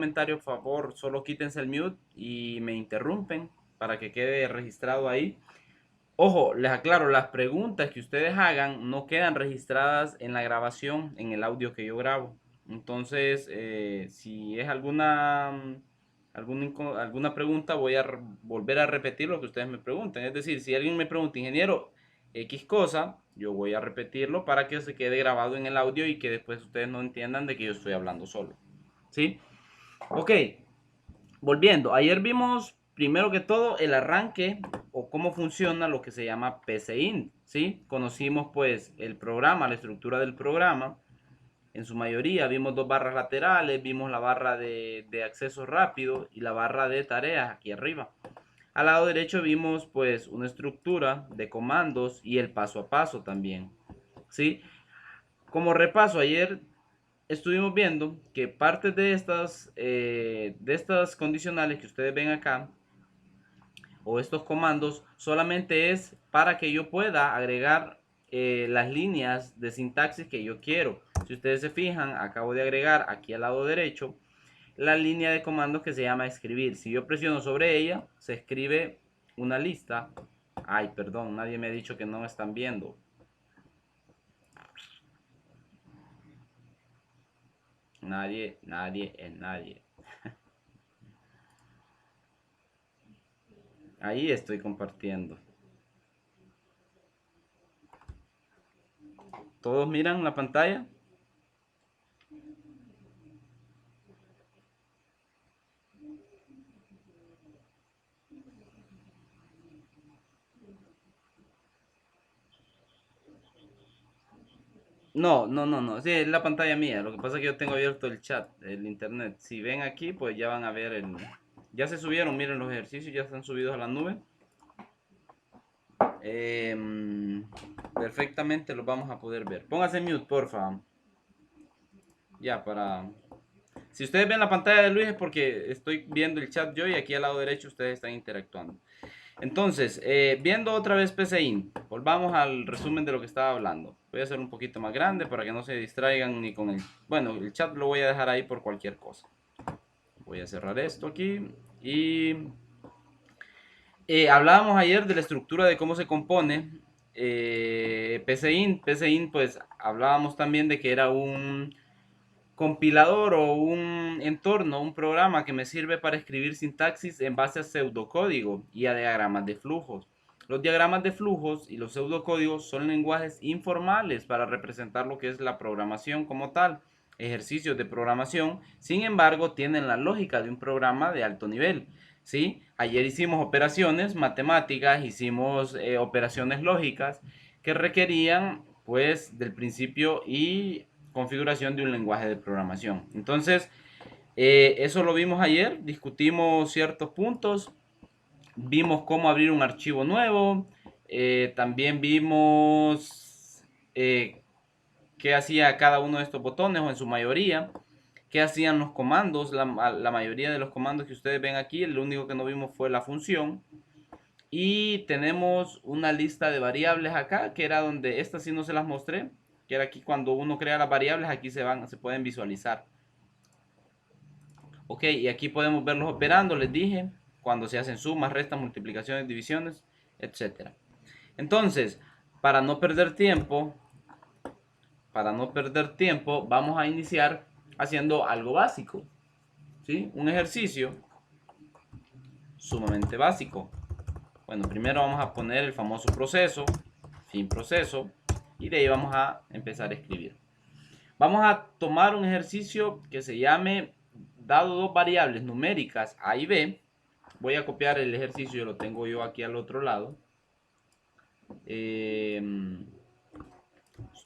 Comentario, por favor, solo quítense el mute y me interrumpen para que quede registrado ahí. Ojo, les aclaro, las preguntas que ustedes hagan no quedan registradas en la grabación, en el audio que yo grabo. Entonces, si es alguna pregunta, voy a volver a repetir lo que ustedes me pregunten. Es decir, si alguien me pregunta, ingeniero, X cosa, yo voy a repetirlo para que se quede grabado en el audio y que después ustedes no entiendan de que yo estoy hablando solo. ¿Sí? Ok, volviendo, ayer vimos primero que todo el arranque o cómo funciona lo que se llama PCInt, ¿sí? Conocimos pues el programa, la estructura del programa, en su mayoría vimos dos barras laterales, vimos la barra de acceso rápido y la barra de tareas aquí arriba. Al lado derecho vimos pues una estructura de comandos y el paso a paso también, ¿sí? Como repaso, ayer estuvimos viendo que parte de estas condicionales que ustedes ven acá o estos comandos solamente es para que yo pueda agregar las líneas de sintaxis que yo quiero. Si ustedes se fijan, acabo de agregar aquí al lado derecho la línea de comandos que se llama escribir. Si yo presiono sobre ella, se escribe una lista. Ay, perdón, nadie me ha dicho que no me están viendo. Nadie es nadie. Ahí estoy compartiendo. ¿Todos miran la pantalla? No. Sí, es la pantalla mía. Lo que pasa es que yo tengo abierto el chat, el internet. Si ven aquí, pues ya van a ver el... Ya se subieron, miren los ejercicios, ya están subidos a la nube. Perfectamente los vamos a poder ver. Póngase mute, porfa. Ya, para... Si ustedes ven la pantalla de Luis es porque estoy viendo el chat yo y aquí al lado derecho ustedes están interactuando. Entonces, viendo otra vez PCInt, volvamos al resumen de lo que estaba hablando. Voy a hacer un poquito más grande para que no se distraigan ni con el... Bueno, el chat lo voy a dejar ahí por cualquier cosa. Voy a cerrar esto aquí y... hablábamos ayer de la estructura de cómo se compone PCInt. PCInt, pues hablábamos también de que era un compilador o un entorno, un programa que me sirve para escribir sintaxis en base a pseudocódigo y a diagramas de flujos. Los diagramas de flujos y los pseudocódigos son lenguajes informales para representar lo que es la programación como tal, ejercicios de programación, sin embargo tienen la lógica de un programa de alto nivel. ¿Sí? Ayer hicimos operaciones matemáticas, hicimos operaciones lógicas que requerían pues del principio y configuración de un lenguaje de programación. Entonces, eso lo vimos ayer, discutimos ciertos puntos, vimos cómo abrir un archivo nuevo, también vimos qué hacía cada uno de estos botones o en su mayoría, qué hacían los comandos, la mayoría de los comandos que ustedes ven aquí, lo único que no vimos fue la función. Y tenemos una lista de variables acá, que era donde, estas sí no se las mostré, que era aquí cuando uno crea las variables, aquí se pueden visualizar. Ok, y aquí podemos verlos operando, les dije, cuando se hacen sumas, restas, multiplicaciones, divisiones, etcétera. Entonces, para no perder tiempo, vamos a iniciar haciendo algo básico, ¿sí? Un ejercicio sumamente básico. Bueno, primero vamos a poner el famoso proceso, fin proceso, y de ahí vamos a empezar a escribir. Vamos a tomar un ejercicio que se llame, dado dos variables numéricas A y B, voy a copiar el ejercicio, lo tengo yo aquí al otro lado, y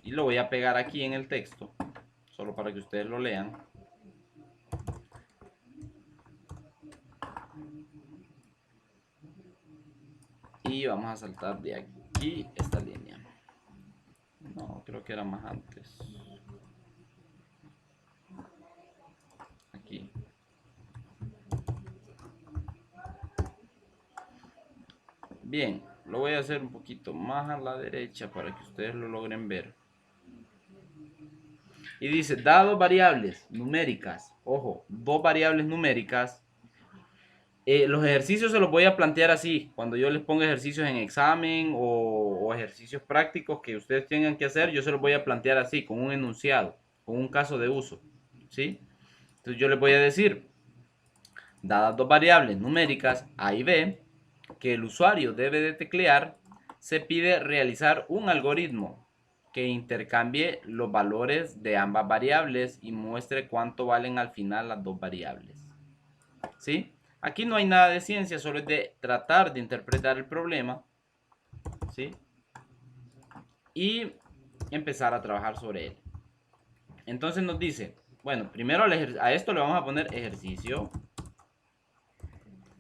lo voy a pegar aquí en el texto, solo para que ustedes lo lean. Y vamos a saltar de aquí esta línea. No, creo que era más antes. Aquí. Bien, lo voy a hacer un poquito más a la derecha para que ustedes lo logren ver. y dice, dadas variables numéricas, ojo, dos variables numéricas, los ejercicios se los voy a plantear así, cuando yo les ponga ejercicios en examen o ejercicios prácticos que ustedes tengan que hacer, yo se los voy a plantear así, con un enunciado, con un caso de uso, ¿sí? Entonces yo les voy a decir, dadas dos variables numéricas A y B, que el usuario debe de teclear, se pide realizar un algoritmo que intercambie los valores de ambas variables y muestre cuánto valen al final las dos variables. ¿Sí? Aquí no hay nada de ciencia, solo es de tratar de interpretar el problema, ¿sí? Y empezar a trabajar sobre él. Entonces nos dice, bueno, primero a esto le vamos a poner ejercicio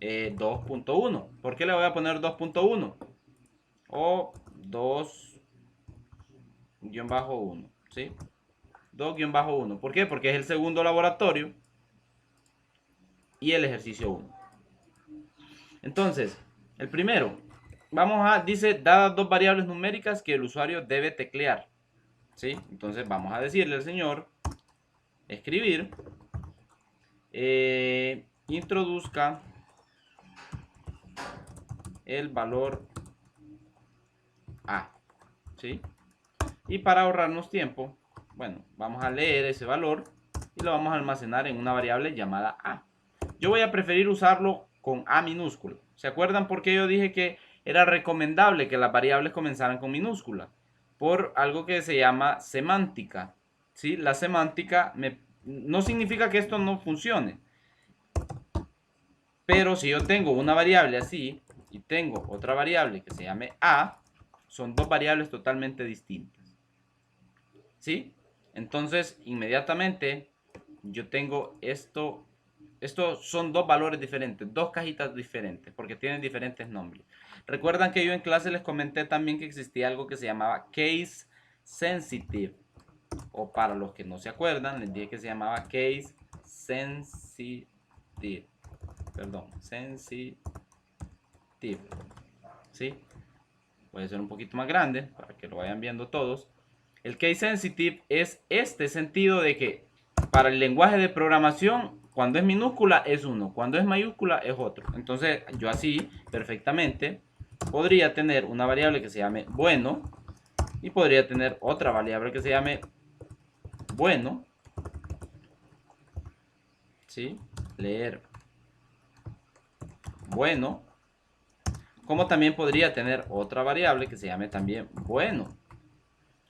2.1. ¿Por qué le voy a poner 2.1? O 2-1, ¿sí? 2-1. ¿Por qué? Porque es el segundo laboratorio y el ejercicio 1. Entonces, el primero, dice, dadas dos variables numéricas que el usuario debe teclear, ¿sí? Entonces vamos a decirle al señor, escribir, introduzca el valor A, ¿sí? Y para ahorrarnos tiempo, bueno, vamos a leer ese valor y lo vamos a almacenar en una variable llamada A. Yo voy a preferir usarlo con A minúscula. ¿Se acuerdan por qué yo dije que era recomendable que las variables comenzaran con minúscula? Por algo que se llama semántica, ¿sí? La semántica no significa que esto no funcione. Pero si yo tengo una variable así y tengo otra variable que se llame A, son dos variables totalmente distintas. ¿Sí? Entonces, inmediatamente yo tengo esto. Estos son dos valores diferentes, dos cajitas diferentes, porque tienen diferentes nombres. Recuerdan que yo en clase les comenté también que existía algo que se llamaba case sensitive. O para los que no se acuerdan, les dije que se llamaba case sensitive. Perdón, sensitive. ¿Sí? Voy a hacer un poquito más grande para que lo vayan viendo todos. El case sensitive es este sentido de que para el lenguaje de programación, cuando es minúscula es uno, cuando es mayúscula es otro. Entonces yo así perfectamente podría tener una variable que se llame bueno y podría tener otra variable que se llame bueno, ¿sí? Leer bueno, como también podría tener otra variable que se llame también bueno.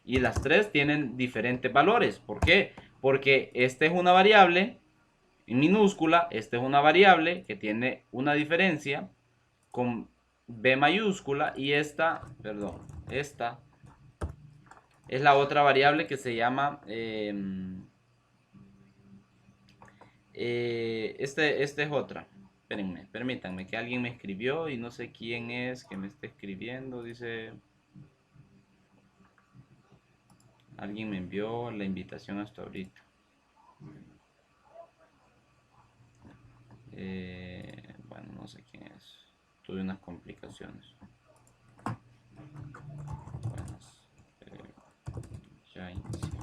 Y las tres tienen diferentes valores. ¿Por qué? Porque esta es una variable en minúscula, esta es una variable que tiene una diferencia con B mayúscula y esta es la otra variable que se llama esta es otra. Espérenme, permítanme que alguien me escribió y no sé quién es que me está escribiendo. Dice, alguien me envió la invitación hasta ahorita. Bueno, no sé quién es. Tuve unas complicaciones. Buenas. Ya iniciamos.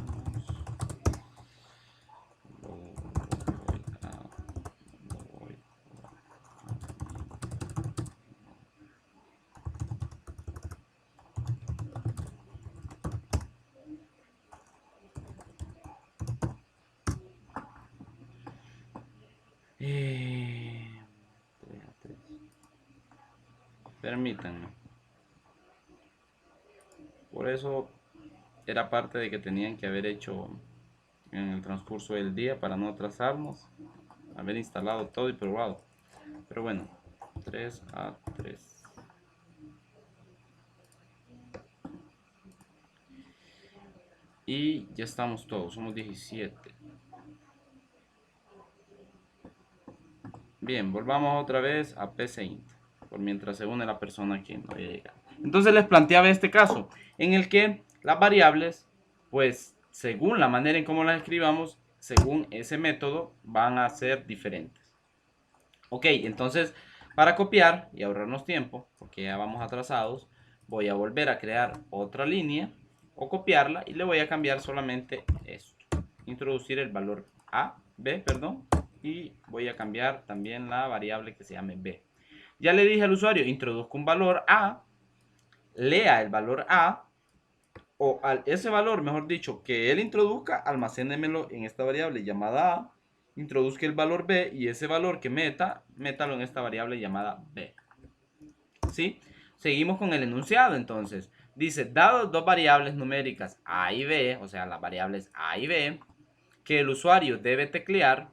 Permítanme. Por eso era parte de que tenían que haber hecho en el transcurso del día para no atrasarnos, haber instalado todo y probado. Pero bueno, 3A3. Y ya estamos todos, somos 17. Bien, volvamos otra vez a PCInt, por mientras se une la persona que no llega. Entonces les planteaba este caso, en el que las variables, pues según la manera en cómo las escribamos, según ese método, van a ser diferentes. Ok, entonces para copiar y ahorrarnos tiempo, porque ya vamos atrasados, voy a volver a crear otra línea o copiarla y le voy a cambiar solamente esto. introducir el valor B, perdón, y voy a cambiar también la variable que se llame B. Ya le dije al usuario, introduzca un valor A, lea el valor A, o ese valor, mejor dicho, que él introduzca, almacénemelo en esta variable llamada A, introduzca el valor B y ese valor que métalo en esta variable llamada B. ¿Sí? Seguimos con el enunciado entonces. Dice, dados dos variables numéricas A y B, o sea, las variables A y B, que el usuario debe teclear.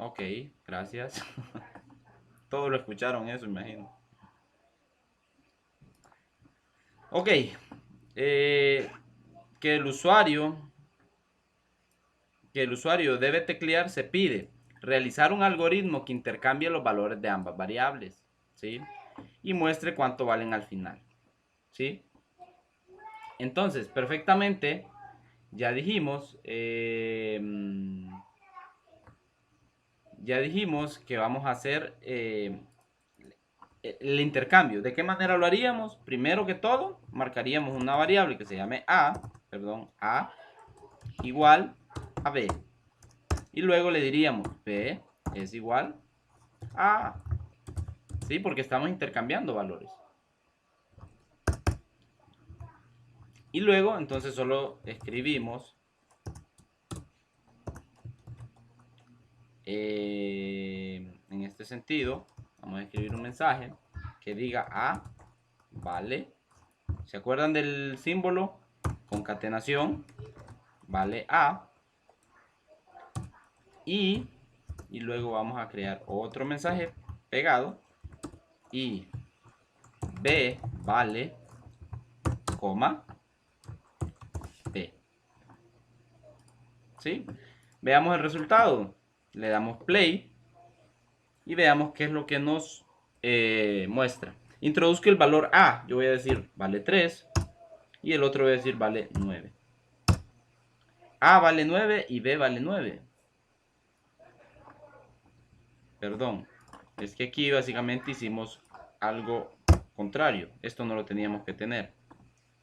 Ok, gracias. Todos lo escucharon eso, imagino. Ok, que el usuario debe teclear, se pide realizar un algoritmo que intercambie los valores de ambas variables, ¿sí? Y muestre cuánto valen al final, ¿sí? Entonces, perfectamente, ya dijimos, que vamos a hacer el intercambio. ¿De qué manera lo haríamos? Primero que todo, marcaríamos una variable que se llame A igual a B. Y luego le diríamos B es igual a A. ¿Sí? Porque estamos intercambiando valores. Y luego, entonces, solo escribimos en este sentido, vamos a escribir un mensaje que diga A vale. ¿Se acuerdan del símbolo? Concatenación vale A. Y luego vamos a crear otro mensaje pegado y B vale, coma, B. ¿Sí? Veamos el resultado. Le damos play y veamos qué es lo que nos muestra. Introduzco el valor A. Yo voy a decir vale 3 y el otro voy a decir vale 9. A vale 9 y B vale 9. Perdón, es que aquí básicamente hicimos algo contrario. Esto no lo teníamos que tener.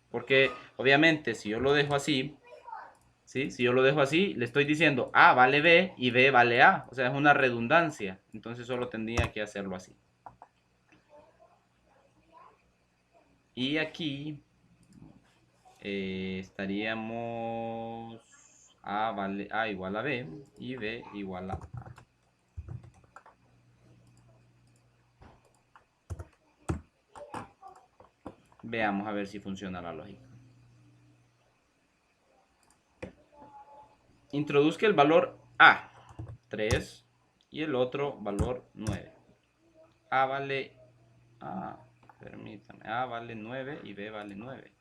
Porque obviamente si yo lo dejo así, ¿sí? Si yo lo dejo así, le estoy diciendo A vale B y B vale A. O sea, es una redundancia. Entonces solo tendría que hacerlo así. Y aquí estaríamos A igual a B y B igual a A. Veamos a ver si funciona la lógica. Introduzca el valor A, 3, y el otro valor 9. A vale, permítame, A vale 9 y B vale 9.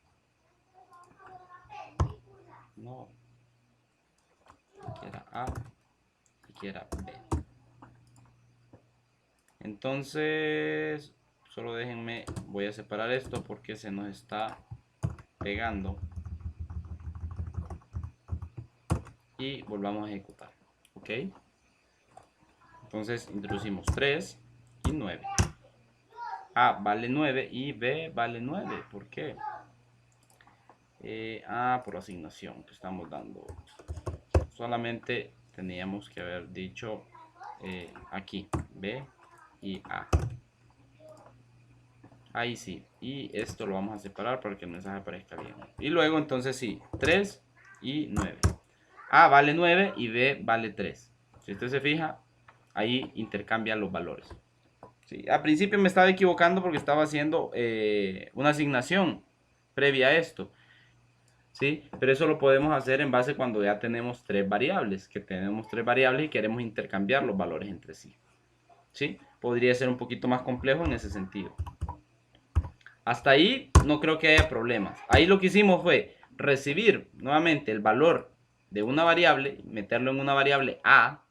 No, aquí era A, aquí era B. Entonces, solo déjenme, voy a separar esto porque se nos está pegando. Y volvamos a ejecutar, ¿ok? Entonces introducimos 3 y 9. A vale 9 y B vale 9. ¿Por qué? Por asignación que estamos dando. Solamente teníamos que haber dicho aquí B y A. Ahí sí. Y esto lo vamos a separar para que el mensaje aparezca bien. Y luego entonces sí, 3 y 9. A vale 9 y B vale 3. Si usted se fija, ahí intercambian los valores. Sí, al principio me estaba equivocando porque estaba haciendo una asignación previa a esto. ¿Sí? Pero eso lo podemos hacer en base cuando ya tenemos tres variables. Que tenemos tres variables y queremos intercambiar los valores entre sí. ¿Sí? Podría ser un poquito más complejo en ese sentido. Hasta ahí no creo que haya problemas. Ahí lo que hicimos fue recibir nuevamente el valor de una variable, meterlo en una variable A,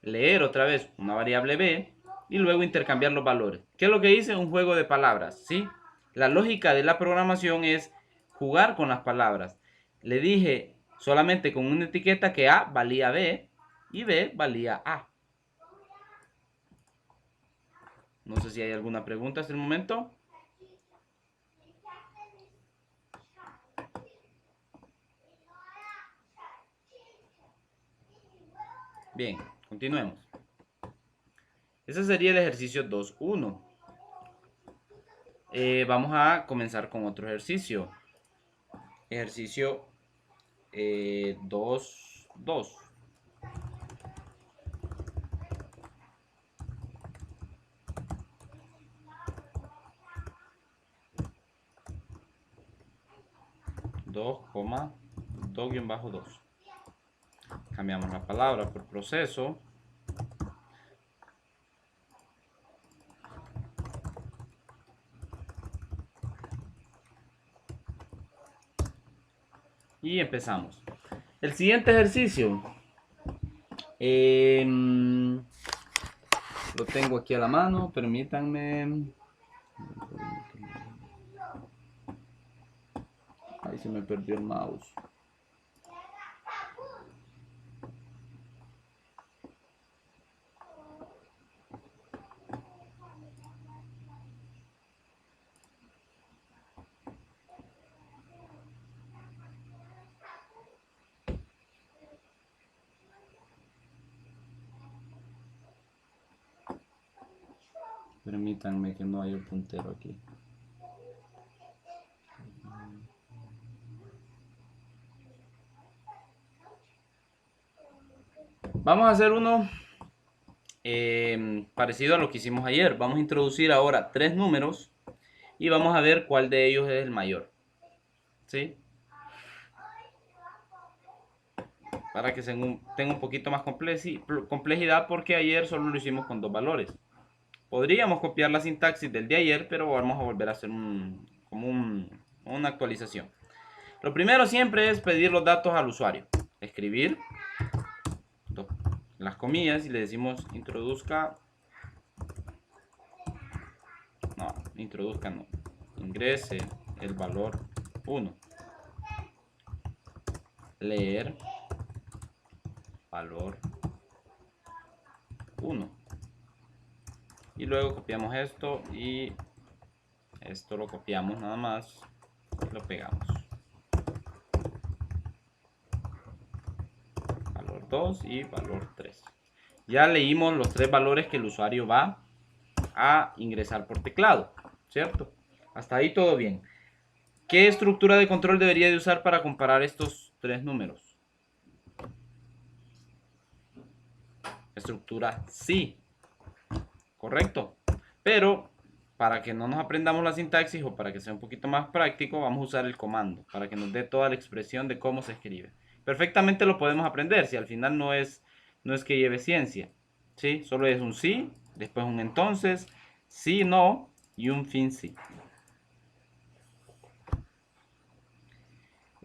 leer otra vez una variable B y luego intercambiar los valores. ¿Qué es lo que hice? Un juego de palabras, ¿sí? La lógica de la programación es jugar con las palabras. Le dije solamente con una etiqueta que A valía B y B valía A. No sé si hay alguna pregunta hasta el momento. Bien, continuemos. Ese sería el ejercicio 2.1. Vamos a comenzar con otro ejercicio. Ejercicio 2.2. Dos, 2,2. Cambiamos la palabra por proceso. Y empezamos. El siguiente ejercicio. Lo tengo aquí a la mano. Permítanme. Ahí se me perdió el mouse. Permítanme que no haya el puntero aquí. Vamos a hacer uno parecido a lo que hicimos ayer. Vamos a introducir ahora 3 números y vamos a ver cuál de ellos es el mayor. ¿Sí? Para que tenga un poquito más complejidad, porque ayer solo lo hicimos con 2 valores. Podríamos copiar la sintaxis del de ayer, pero vamos a volver a hacer una actualización. Lo primero siempre es pedir los datos al usuario. Escribir las comillas y le decimos introduzca. No. Ingrese el valor 1. Leer valor 1. Y luego copiamos esto y esto lo copiamos nada más y lo pegamos. Valor 2 y valor 3. Ya leímos los 3 valores que el usuario va a ingresar por teclado, ¿cierto? Hasta ahí todo bien. ¿Qué estructura de control debería de usar para comparar estos 3 números? Estructura sí, correcto. Pero para que no nos aprendamos la sintaxis o para que sea un poquito más práctico, vamos a usar el comando para que nos dé toda la expresión de cómo se escribe. Perfectamente lo podemos aprender si al final no es que lleve ciencia, ¿sí? Solo es un sí, después un entonces, sí, no y un fin sí.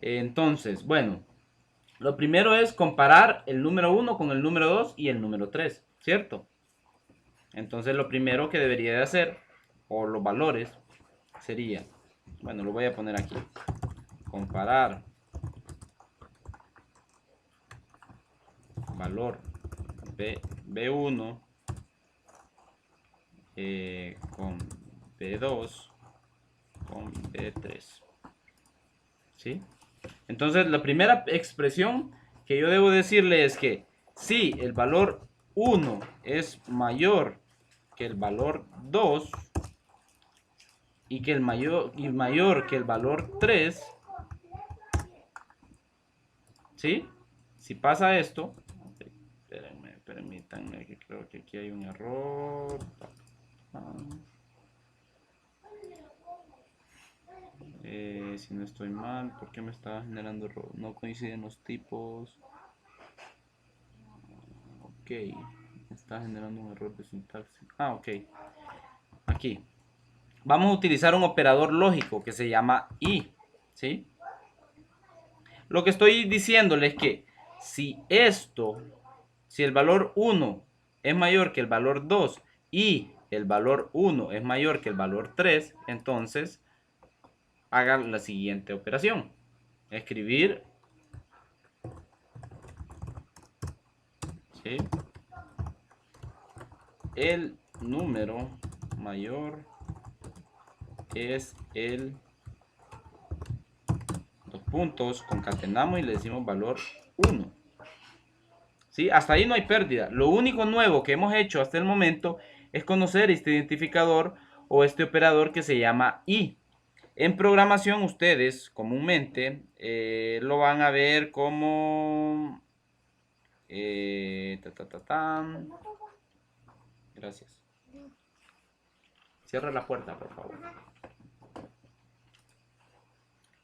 Entonces, bueno, lo primero es comparar el número 1 con el número 2 y el número 3, ¿cierto? Entonces lo primero que debería de hacer, o los valores, sería, bueno, lo voy a poner aquí, comparar valor B1 con B2 con B3, ¿sí? Entonces la primera expresión que yo debo decirle es que si el valor 1 es mayor que el valor 2 y que el mayor que el valor 3, ¿sí? Si pasa esto, permítanme que creo que aquí hay un error. Si no estoy mal, ¿por qué me está generando error? No coinciden los tipos. Ok, me está generando un error de sintaxis. Ok. Aquí. Vamos a utilizar un operador lógico que se llama y, ¿sí? Lo que estoy diciéndole es que si el valor 1 es mayor que el valor 2 y el valor 1 es mayor que el valor 3, entonces hagan la siguiente operación. Escribir El número mayor es el... Dos puntos, concatenamos y le decimos valor 1. ¿Sí? Hasta ahí no hay pérdida. Lo único nuevo que hemos hecho hasta el momento es conocer este identificador o este operador que se llama i. En programación ustedes comúnmente lo van a ver como... Gracias. Cierra la puerta, por favor.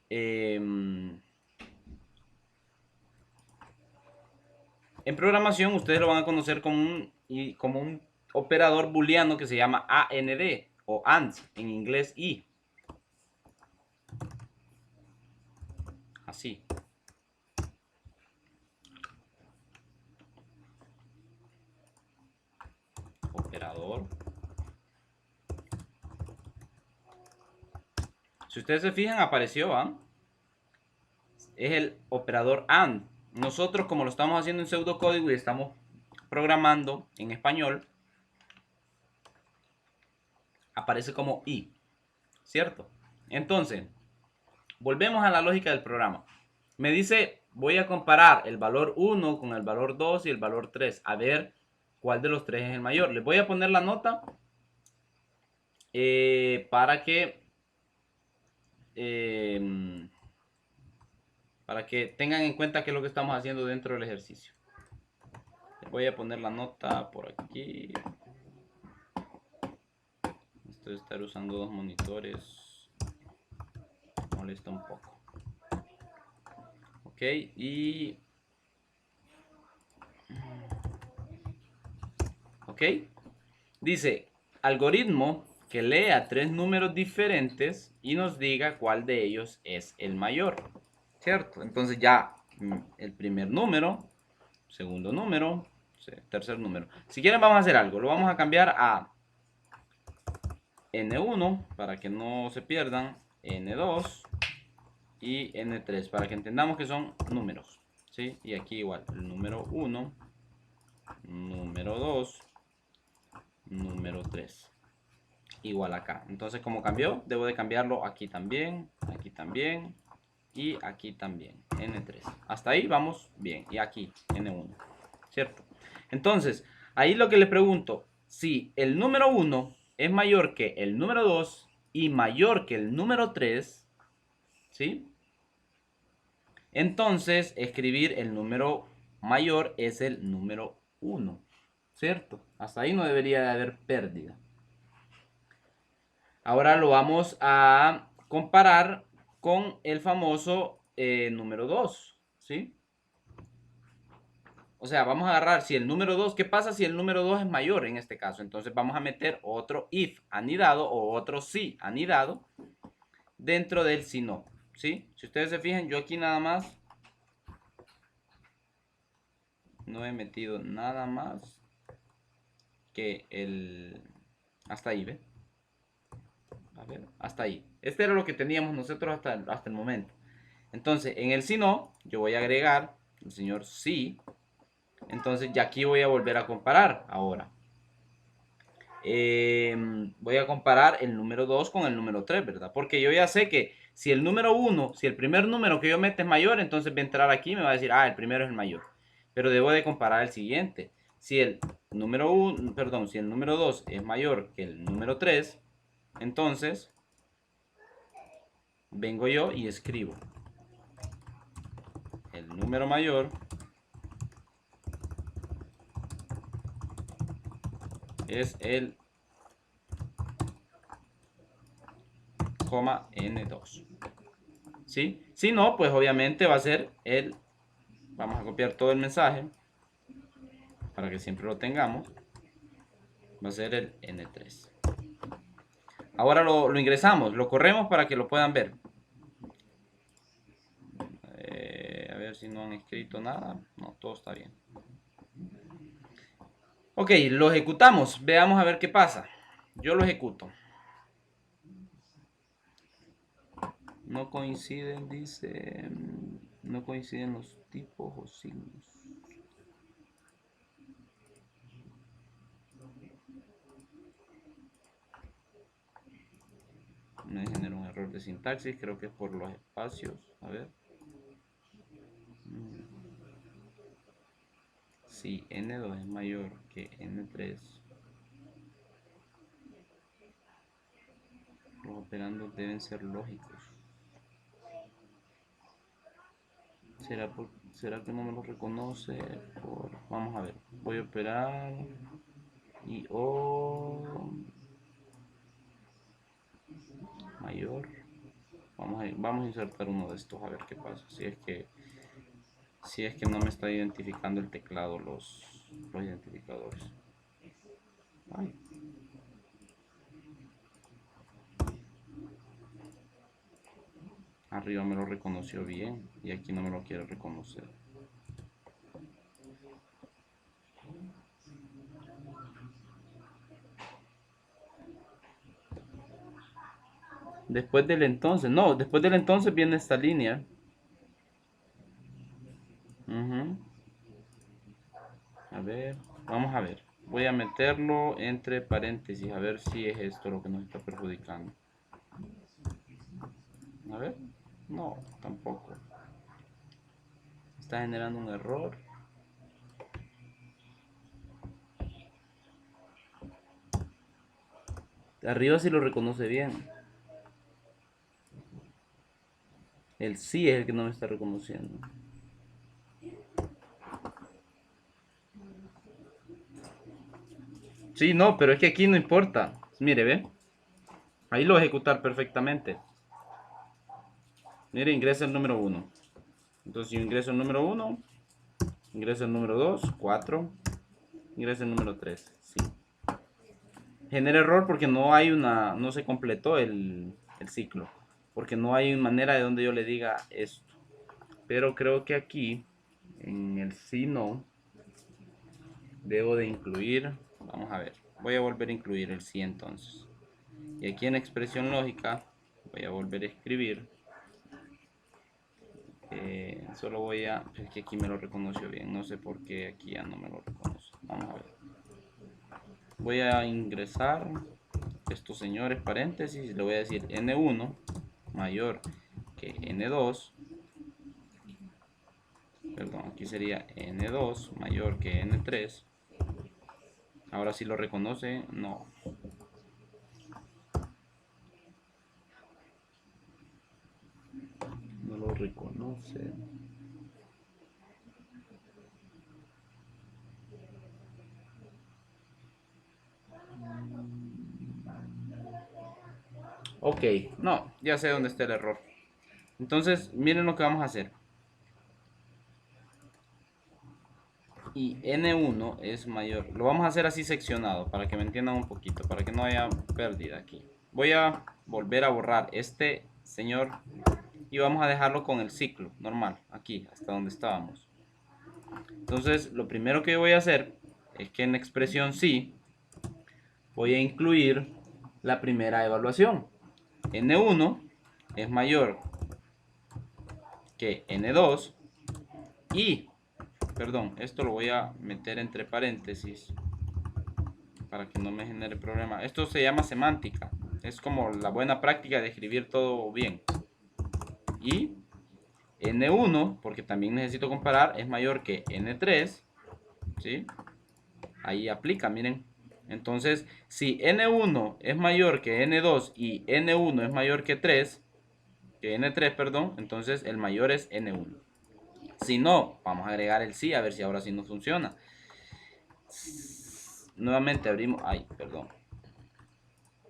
En programación ustedes lo van a conocer como un operador booleano que se llama AND o AND, en inglés I. Así. Operador. Si ustedes se fijan, apareció, ¿ah? Es el operador AND. Nosotros, como lo estamos haciendo en pseudocódigo y estamos programando en español, aparece como I, ¿cierto? Entonces, volvemos a la lógica del programa. Me dice, voy a comparar el valor 1 con el valor 2 y el valor 3, a ver cuál de los tres es el mayor. Les voy a poner la nota para que tengan en cuenta qué es lo que estamos haciendo dentro del ejercicio. Les voy a poner la nota por aquí. Esto de estar usando dos monitores molesta un poco. Ok, y... Ok, dice, algoritmo que lea tres números diferentes y nos diga cuál de ellos es el mayor, ¿cierto? Entonces ya el primer número, segundo número, tercer número. Si quieren vamos a hacer algo, lo vamos a cambiar a N1 para que no se pierdan, N2 y N3 para que entendamos que son números, ¿sí? Y aquí igual, el número 1, número 2, número 3. Igual acá. Entonces, como cambió, debo de cambiarlo aquí también y aquí también. N3. Hasta ahí vamos bien. Y aquí, N1. ¿Cierto? Entonces, ahí lo que le pregunto, si el número 1 es mayor que el número 2 y mayor que el número 3, ¿sí? Entonces, escribir el número mayor es el número 1. ¿Cierto? Hasta ahí no debería de haber pérdida. Ahora lo vamos a comparar con el famoso número 2, ¿sí? O sea, vamos a agarrar si el número 2, ¿qué pasa si el número 2 es mayor en este caso? Entonces vamos a meter otro if anidado o otro si anidado dentro del si no, ¿sí? Si ustedes se fijan, yo aquí nada más no he metido nada más que el... Hasta ahí, ¿ve? A ver, hasta ahí. Este era lo que teníamos nosotros hasta el momento. Entonces, en el si no, yo voy a agregar el señor sí. Entonces, ya aquí voy a volver a comparar ahora. Voy a comparar el número 2 con el número 3, ¿verdad? Porque yo ya sé que si el número 1, si el primer número que yo mete es mayor, entonces voy a entrar aquí y me va a decir, ah, el primero es el mayor. Pero debo de comparar el siguiente. Si el número 1, perdón, si el número 2 es mayor que el número 3, entonces vengo yo y escribo el número mayor es el N2. ¿Sí? Si no, pues obviamente va a ser el... Vamos a copiar todo el mensaje para que siempre lo tengamos. Va a ser el N3. Ahora lo ingresamos, lo corremos para que lo puedan ver. A ver si no han escrito nada. No, todo está bien. Ok, lo ejecutamos. Veamos a ver qué pasa. Yo lo ejecuto. No coinciden, dice... No coinciden los tipos o signos. Me genera un error de sintaxis, creo que es por los espacios. A ver. Si N2 es mayor que N3, los operandos deben ser lógicos. ¿Será que no me lo reconoce? Vamos a ver. Voy a operar y O mayor. Vamos a insertar uno de estos a ver qué pasa. Si es que no me está identificando el teclado los identificadores. Ay. Arriba me lo reconoció bien y aquí no me lo quiere reconocer. Después del entonces, no, después del entonces viene esta línea. A ver, vamos a ver. Voy a meterlo entre paréntesis a ver si es esto lo que nos está perjudicando. A ver, no, tampoco. Está generando un error. De arriba sí lo reconoce bien. El sí es el que no me está reconociendo. Sí, no, pero es que aquí no importa. Mire, ve. Ahí lo va a ejecutar perfectamente. Mire, ingresa el número 1. Entonces yo ingreso el número 1, ingreso el número 2, 4, ingreso el número 3, sí. Genera error porque no se completó el ciclo. Porque no hay manera de donde yo le diga esto. Pero creo que aquí, en el sí no, debo de incluir, vamos a ver, voy a volver a incluir el sí entonces. Y aquí en expresión lógica, voy a volver a escribir. Solo voy a, es que aquí me lo reconoció bien, no sé por qué aquí ya no me lo reconoce. Vamos a ver. Voy a ingresar estos señores paréntesis y le voy a decir N1 mayor que N2. Perdón, aquí sería N2 mayor que N3. Ahora sí lo reconoce, no. No lo reconoce. Ok, no, ya sé dónde está el error. Entonces, miren lo que vamos a hacer. Y N1 es mayor. Lo vamos a hacer así seccionado para que me entiendan un poquito, para que no haya pérdida aquí. Voy a volver a borrar este señor y vamos a dejarlo con el ciclo normal, aquí, hasta donde estábamos. Entonces, lo primero que voy a hacer es que en la expresión sí voy a incluir la primera evaluación. N1 es mayor que N2 y, perdón, esto lo voy a meter entre paréntesis para que no me genere problema. Esto se llama semántica, es como la buena práctica de escribir todo bien. Y N1, porque también necesito comparar, es mayor que N3, ¿sí? Ahí aplica, miren. Entonces, si N1 es mayor que N2 y N1 es mayor que 3, que N3, perdón, entonces el mayor es N1. Si no, vamos a agregar el sí, a ver si ahora sí nos funciona. Nuevamente abrimos,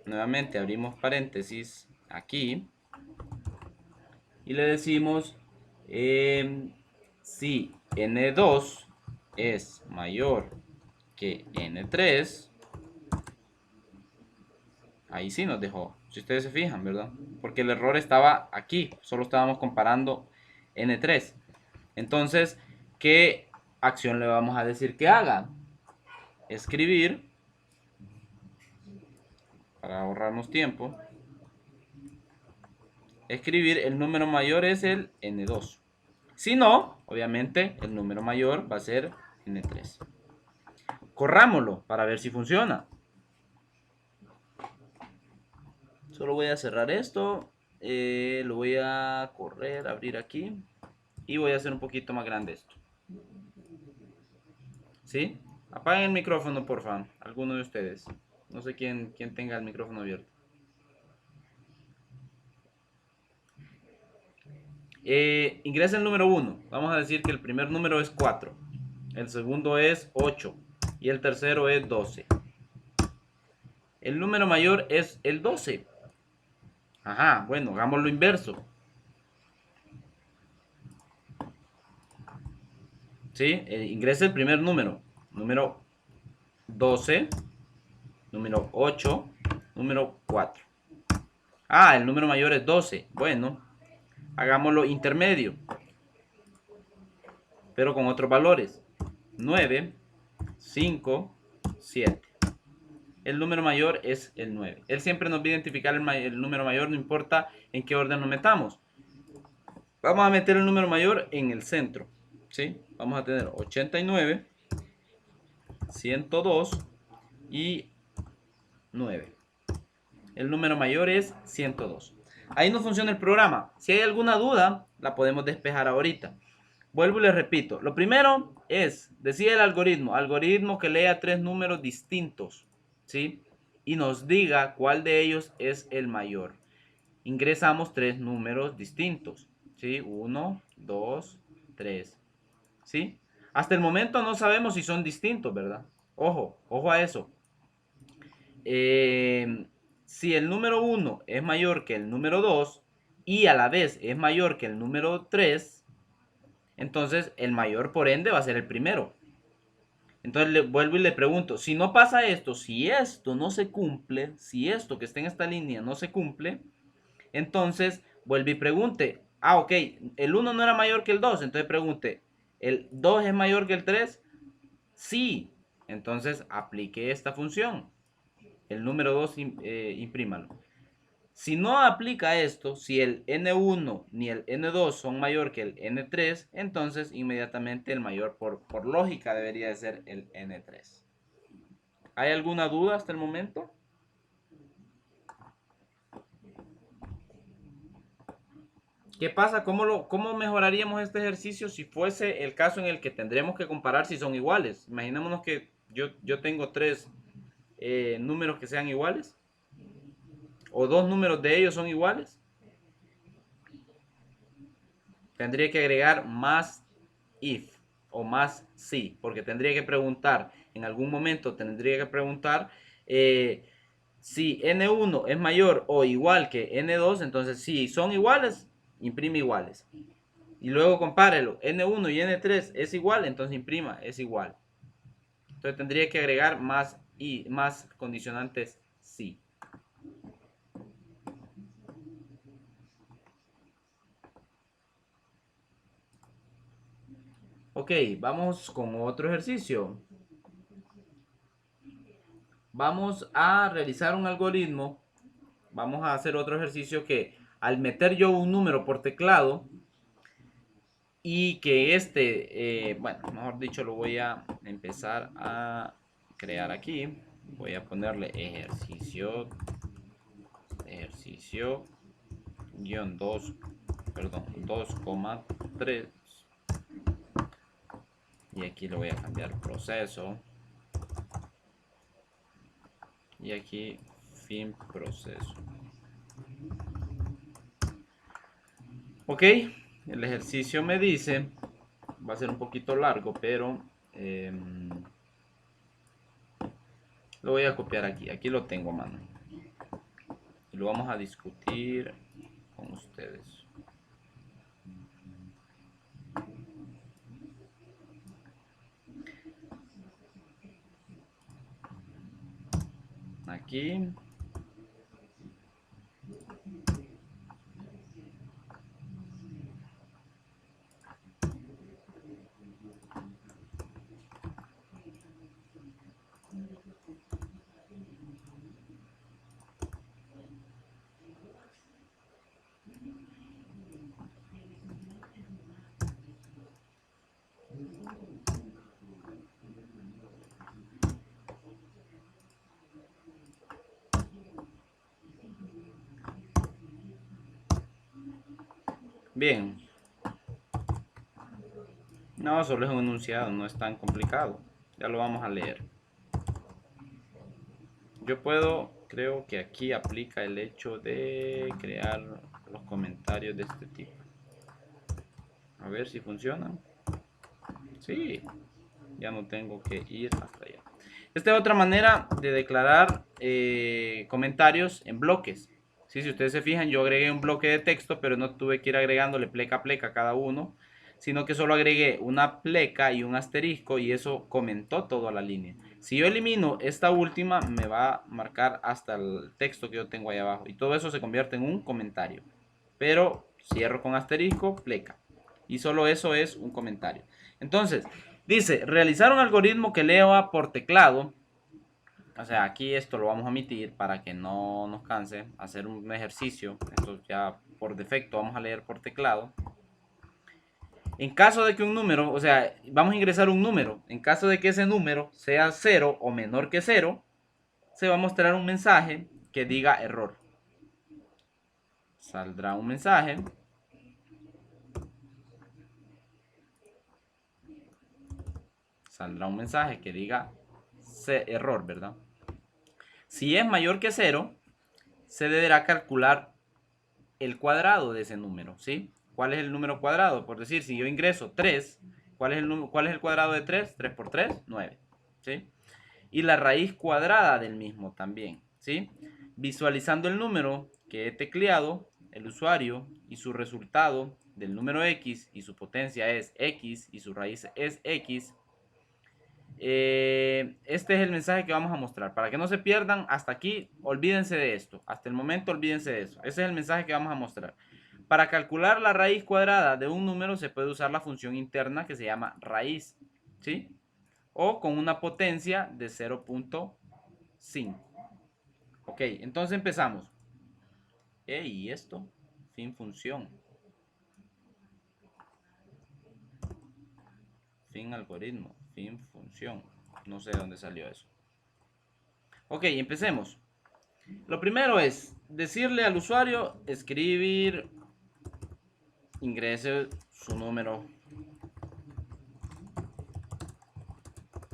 nuevamente abrimos paréntesis aquí y le decimos si N2 es mayor que N3, ahí sí nos dejó, si ustedes se fijan, ¿verdad? Porque el error estaba aquí, solo estábamos comparando N3. Entonces, ¿qué acción le vamos a decir que haga? Escribir, para ahorrarnos tiempo, escribir el número mayor es el N2. Si no, obviamente el número mayor va a ser N3. Corrámoslo para ver si funciona. Solo voy a cerrar esto. Lo voy a correr, abrir aquí. Y voy a hacer un poquito más grande esto. ¿Sí? Apaguen el micrófono, por favor. Alguno de ustedes. No sé quién tenga el micrófono abierto. Ingresa el número 1. Vamos a decir que el primer número es 4. El segundo es 8. Y el tercero es 12. El número mayor es el 12. Ajá, bueno, hagamos lo inverso. ¿Sí? Ingresa el primer número. Número 12. Número 8. Número 4. Ah, el número mayor es 12. Bueno, hagámoslo intermedio, pero con otros valores. 9, 5, 7. El número mayor es el 9. Él siempre nos va a identificar el número mayor, no importa en qué orden nos metamos. Vamos a meter el número mayor en el centro. ¿Sí? Vamos a tener 89, 102 y 9. El número mayor es 102. Ahí no funciona el programa. Si hay alguna duda, la podemos despejar ahorita. Vuelvo y les repito. Lo primero es, decía el algoritmo que lea 3 números distintos, ¿sí? Y nos diga cuál de ellos es el mayor. Ingresamos 3 números distintos, ¿sí? 1, 2, 3, ¿sí? Hasta el momento no sabemos si son distintos, ¿verdad? Ojo a eso. Si el número 1 es mayor que el número 2 y a la vez es mayor que el número 3, entonces el mayor por ende va a ser el primero. Entonces le vuelvo y le pregunto, si no pasa esto, si esto no se cumple, si esto que está en esta línea no se cumple, entonces vuelve y pregunte, ok, el 1 no era mayor que el 2, entonces pregunte, ¿el 2 es mayor que el 3? Sí, entonces aplique esta función. El número 2 imprímalo. Si no aplica esto, si el N1 ni el N2 son mayor que el N3, entonces inmediatamente el mayor por lógica debería de ser el N3. ¿Hay alguna duda hasta el momento? ¿Qué pasa? ¿Cómo mejoraríamos este ejercicio si fuese el caso en el que tendremos que comparar si son iguales? Imaginémonos que yo tengo 3 números que sean iguales, o 2 números de ellos son iguales. Tendría que agregar más if o más si, porque tendría que preguntar, en algún momento tendría que preguntar si N1 es mayor o igual que N2, entonces si son iguales, imprime iguales. Y luego compárelo, N1 y N3 es igual, entonces imprima es igual. Entonces tendría que agregar más y más condicionantes si. Ok, vamos con otro ejercicio. Vamos a realizar un algoritmo. Vamos a hacer otro ejercicio que al meter yo un número por teclado y que bueno, mejor dicho, lo voy a empezar a crear aquí. Voy a ponerle ejercicio guión 2, perdón, 2,3. Y aquí le voy a cambiar proceso. Y aquí fin proceso. Ok, el ejercicio me dice, va a ser un poquito largo, pero lo voy a copiar aquí lo tengo a mano. Y lo vamos a discutir con ustedes. Aquí. Bien. No, solo es un enunciado, no es tan complicado. Ya lo vamos a leer. Yo puedo, creo que aquí aplica el hecho de crear los comentarios de este tipo. A ver si funcionan. Sí, ya no tengo que ir hasta allá. Esta es otra manera de declarar comentarios en bloques. Sí, si ustedes se fijan, yo agregué un bloque de texto, pero no tuve que ir agregándole pleca a pleca a cada uno, sino que solo agregué una pleca y un asterisco y eso comentó toda la línea. Si yo elimino esta última, me va a marcar hasta el texto que yo tengo ahí abajo y todo eso se convierte en un comentario. Pero cierro con asterisco, pleca. Y solo eso es un comentario. Entonces, dice, realizar un algoritmo que lea por teclado. O sea, aquí esto lo vamos a omitir para que no nos canse hacer un ejercicio. Esto ya por defecto vamos a leer por teclado. En caso de que un número, o sea, vamos a ingresar un número. En caso de que ese número sea 0 o menor que 0, se va a mostrar un mensaje que diga error. Saldrá un mensaje. Saldrá un mensaje que diga error, ¿verdad? Si es mayor que 0, se deberá calcular el cuadrado de ese número, ¿sí? ¿Cuál es el número cuadrado? Por decir, si yo ingreso 3, ¿cuál es el cuadrado de 3? 3 por 3, 9, ¿sí? Y la raíz cuadrada del mismo también, ¿sí? Visualizando el número que he tecleado, el usuario y su resultado del número x y su potencia es x y su raíz es x. Este es el mensaje que vamos a mostrar. Para que no se pierdan, hasta aquí, olvídense de esto. Hasta el momento, olvídense de eso. Ese es el mensaje que vamos a mostrar. Para calcular la raíz cuadrada de un número se puede usar la función interna que se llama raíz, ¿sí? O con una potencia de 0.5. Ok, entonces empezamos. ¿Y esto? Fin función. Fin algoritmo. Fin función. No sé de dónde salió eso. Ok, empecemos. Lo primero es decirle al usuario, escribir, ingrese su número.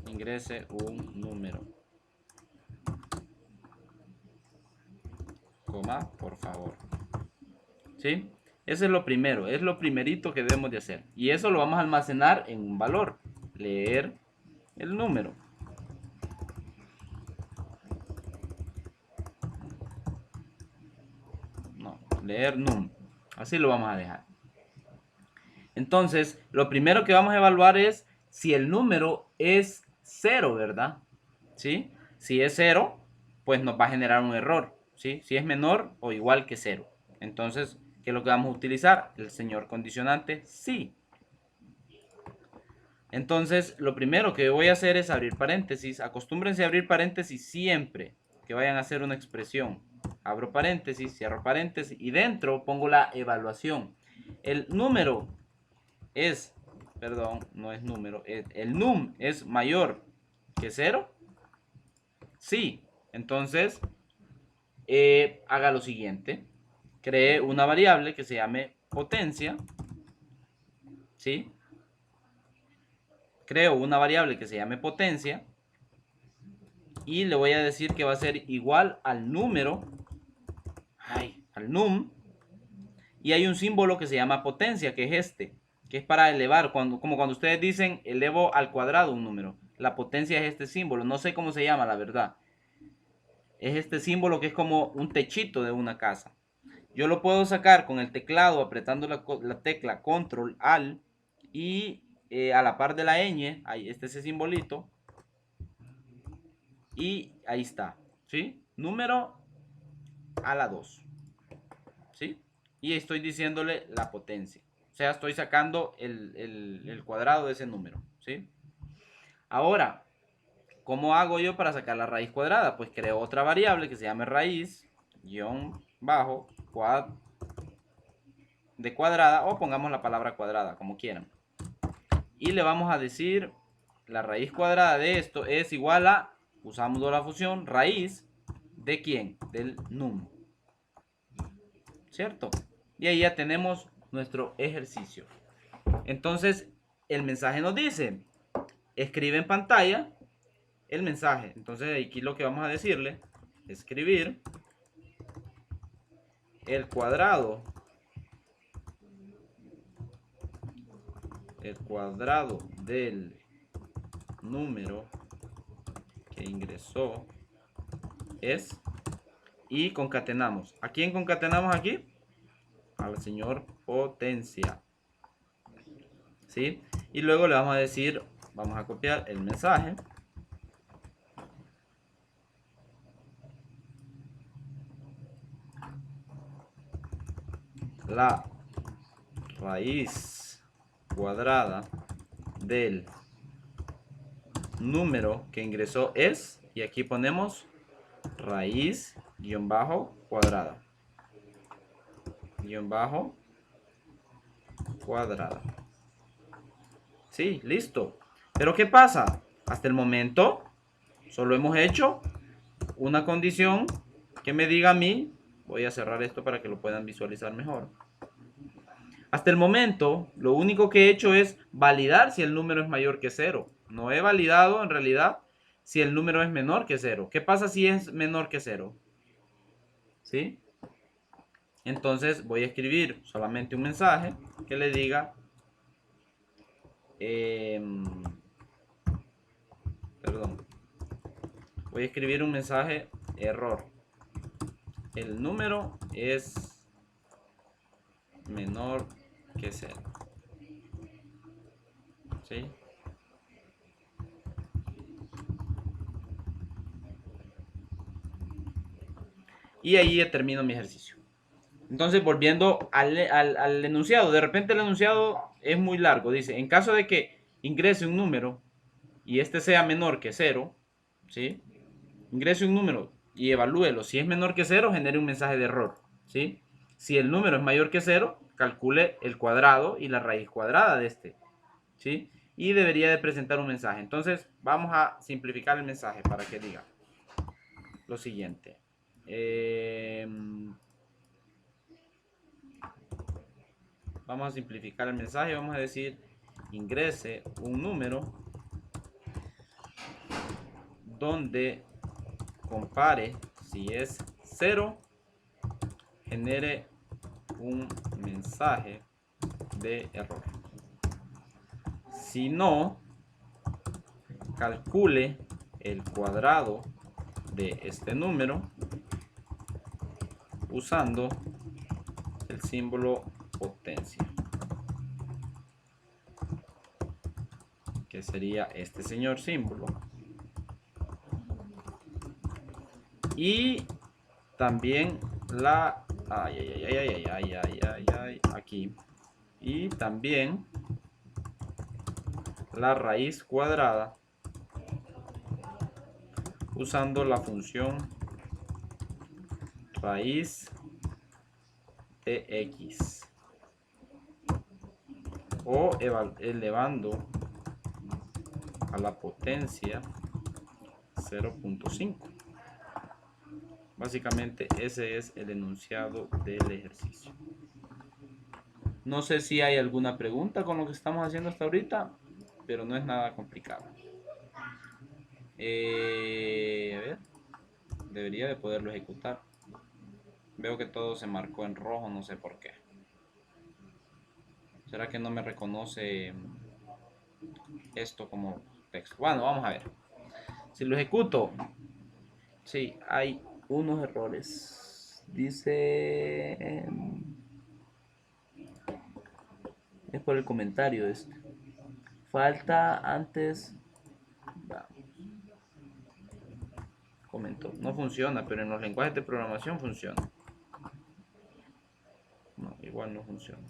Ingrese un número. Coma, por favor. ¿Sí? Eso es lo primero, es lo primerito que debemos de hacer. Y eso lo vamos a almacenar en un valor. Leer el número. No, leer num. Así lo vamos a dejar. Entonces, lo primero que vamos a evaluar es si el número es 0, ¿verdad? ¿Sí? Si es 0, pues nos va a generar un error, ¿sí? Si es menor o igual que 0. Entonces, ¿qué es lo que vamos a utilizar? El señor condicionante sí. Entonces, lo primero que voy a hacer es abrir paréntesis. Acostúmbrense a abrir paréntesis siempre que vayan a hacer una expresión. Abro paréntesis, cierro paréntesis y dentro pongo la evaluación. El número es, perdón, no es número, el num es mayor que 0. Sí, entonces haga lo siguiente. Cree una variable que se llame potencia. ¿Sí? Creo una variable que se llame potencia. Y le voy a decir que va a ser igual al número. Al num. Y hay un símbolo que se llama potencia, que es este. Que es para elevar. Como cuando ustedes dicen elevo al cuadrado un número. La potencia es este símbolo. No sé cómo se llama, la verdad. Es este símbolo que es como un techito de una casa. Yo lo puedo sacar con el teclado apretando la tecla Control Alt y a la par de la ñ, ahí está ese simbolito y ahí está, ¿sí? Número a la 2, ¿sí? Y estoy diciéndole la potencia, o sea, estoy sacando el cuadrado de ese número, ¿sí? Ahora, ¿cómo hago yo para sacar la raíz cuadrada? Pues creo otra variable que se llame raíz, guión bajo, de cuadrada, o pongamos la palabra cuadrada, como quieran. Y le vamos a decir, la raíz cuadrada de esto es igual a, usamos la función raíz, ¿de quién? Del num. ¿Cierto? Y ahí ya tenemos nuestro ejercicio. Entonces, el mensaje nos dice, escribe en pantalla el mensaje. Entonces, aquí lo que vamos a decirle, escribir el cuadrado del número que ingresó es, y concatenamos. ¿A quién concatenamos aquí? Al señor Potencia. ¿Sí? Y luego le vamos a decir, vamos a copiar el mensaje. La raíz cuadrada del número que ingresó es, y aquí ponemos raíz guión bajo cuadrada. Guión bajo cuadrada. Sí, listo. Pero ¿qué pasa? Hasta el momento solo hemos hecho una condición que me diga a mí. Voy a cerrar esto para que lo puedan visualizar mejor. Hasta el momento, lo único que he hecho es validar si el número es mayor que 0. No he validado en realidad si el número es menor que 0. ¿Qué pasa si es menor que 0? ¿Sí? Entonces voy a escribir solamente un mensaje que le diga perdón. Voy a escribir un mensaje error. El número es menor que 0. ¿Sí? Y ahí termino mi ejercicio. Entonces, volviendo al enunciado. De repente el enunciado es muy largo. Dice, en caso de que ingrese un número y este sea menor que 0, ¿sí? Ingrese un número y evalúelo. Si es menor que 0, genere un mensaje de error, ¿sí? Si el número es mayor que 0, calcule el cuadrado y la raíz cuadrada de este, ¿sí? Y debería de presentar un mensaje. Entonces, vamos a simplificar el mensaje para que diga lo siguiente. Vamos a simplificar el mensaje. Vamos a decir, ingrese un número donde compare si es 0, genere un mensaje de error. Si no, calcule el cuadrado de este número usando el símbolo potencia, que sería este señor símbolo. Y también la aquí. Y también la raíz cuadrada usando la función raíz de x o elevando a la potencia 0.5. Básicamente ese es el enunciado del ejercicio. No sé si hay alguna pregunta con lo que estamos haciendo hasta ahorita, pero no es nada complicado. A ver, debería de poderlo ejecutar. Veo que todo se marcó en rojo, no sé por qué. ¿Será que no me reconoce esto como texto? Bueno, vamos a ver. Si lo ejecuto, sí, hay unos errores. Dice... es por el comentario este. Falta antes... Comentó. No funciona, pero en los lenguajes de programación funciona. No, igual no funciona.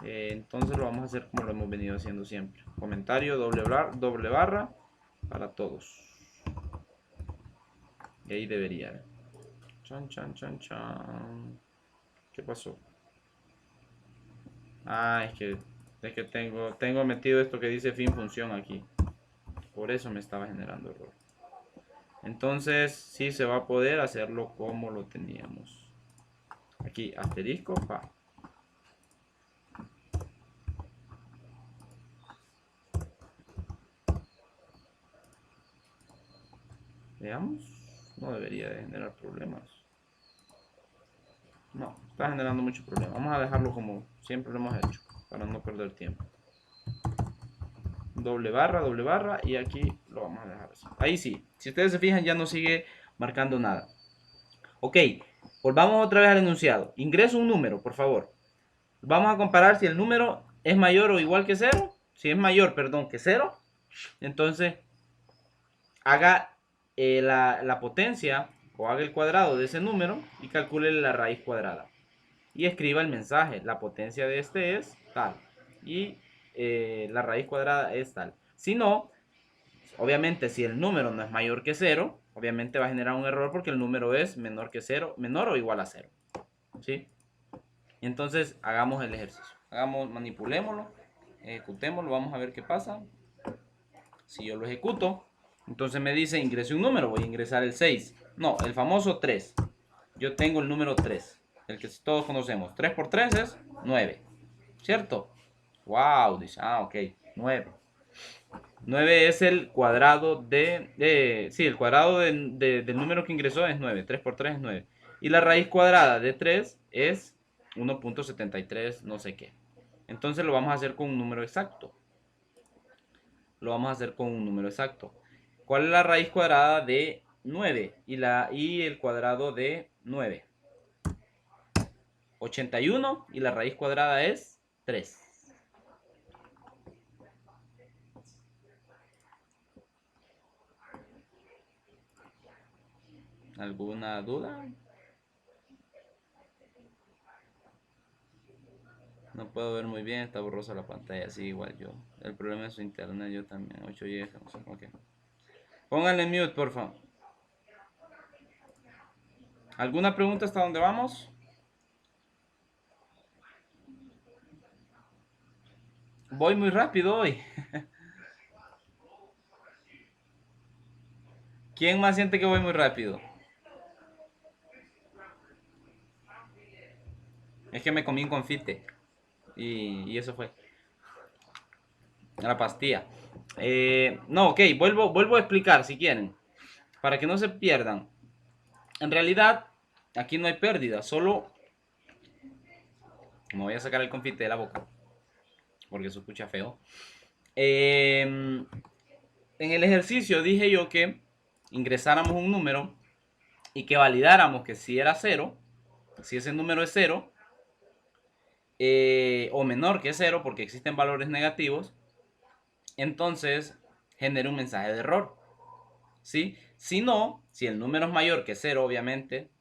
Entonces lo vamos a hacer como lo hemos venido haciendo siempre. Comentario, doble barra para todos. Y ahí debería. Chan, chan, chan, chan. ¿Qué pasó? Ah, es que tengo metido esto que dice fin función aquí. Por eso me estaba generando error. Entonces sí se va a poder hacerlo como lo teníamos. Aquí, asterisco, pa. Veamos. No debería de generar problemas. No, está generando mucho problema. Vamos a dejarlo como siempre lo hemos hecho, para no perder tiempo. Doble barra, y aquí lo vamos a dejar así. Ahí sí, si ustedes se fijan ya no sigue marcando nada. Ok, volvamos otra vez al enunciado. Ingreso un número, por favor. Vamos a comparar si el número es mayor o igual que 0. Si es mayor, perdón, que 0, entonces haga la potencia o haga el cuadrado de ese número y calcule la raíz cuadrada. Y escriba el mensaje. La potencia de este es tal. Y la raíz cuadrada es tal. Si no, obviamente si el número no es mayor que 0, obviamente va a generar un error porque el número es menor que 0, menor o igual a 0. ¿Sí? Y entonces hagamos el ejercicio. Manipulémoslo, ejecutémoslo, vamos a ver qué pasa. Si yo lo ejecuto, entonces me dice ingrese un número, voy a ingresar el 6. No, el famoso 3. Yo tengo el número 3, el que todos conocemos. 3 por 3 es 9, ¿cierto? Wow, dice, ok, 9. 9 es el cuadrado sí, el cuadrado del número que ingresó es 9. 3 por 3 es 9. Y la raíz cuadrada de 3 es 1.73 no sé qué. Entonces lo vamos a hacer con un número exacto. ¿Cuál es la raíz cuadrada de 9? Y el cuadrado de 9. 81 y la raíz cuadrada es 3. ¿Alguna duda? No puedo ver muy bien, está borrosa la pantalla, sí, igual yo. El problema es su internet, yo también, 8 GB, no sé, ok. Pónganle mute, por favor. ¿Alguna pregunta hasta dónde vamos? Voy muy rápido hoy. ¿Quién más siente que voy muy rápido? Es que me comí un confite. Y eso fue. La pastilla. No, ok, vuelvo a explicar si quieren. Para que no se pierdan. En realidad, aquí no hay pérdida. Solo me voy a sacar el confite de la boca. Porque se escucha feo. En el ejercicio dije yo que ingresáramos un número y que validáramos que si era 0, si ese número es 0, o menor que 0, porque existen valores negativos, entonces genera un mensaje de error. ¿Sí? Si no, si el número es mayor que 0, obviamente,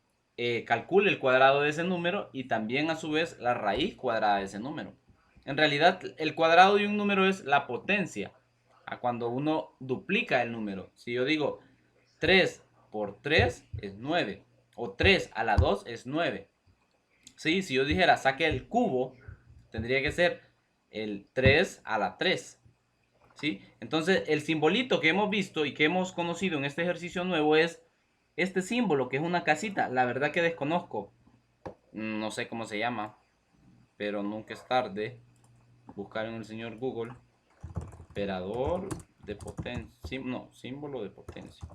calcule el cuadrado de ese número y también a su vez la raíz cuadrada de ese número. En realidad, el cuadrado de un número es la potencia a cuando uno duplica el número. Si yo digo 3 por 3 es 9, o 3 a la 2 es 9. ¿Sí? Si yo dijera saque el cubo, tendría que ser el 3 a la 3. ¿Sí? Entonces, el simbolito que hemos visto y que hemos conocido en este ejercicio nuevo es este símbolo, que es una casita. La verdad que desconozco. No sé cómo se llama, pero nunca es tarde. Buscar en el señor Google. Operador de potencia. No, símbolo de potencia.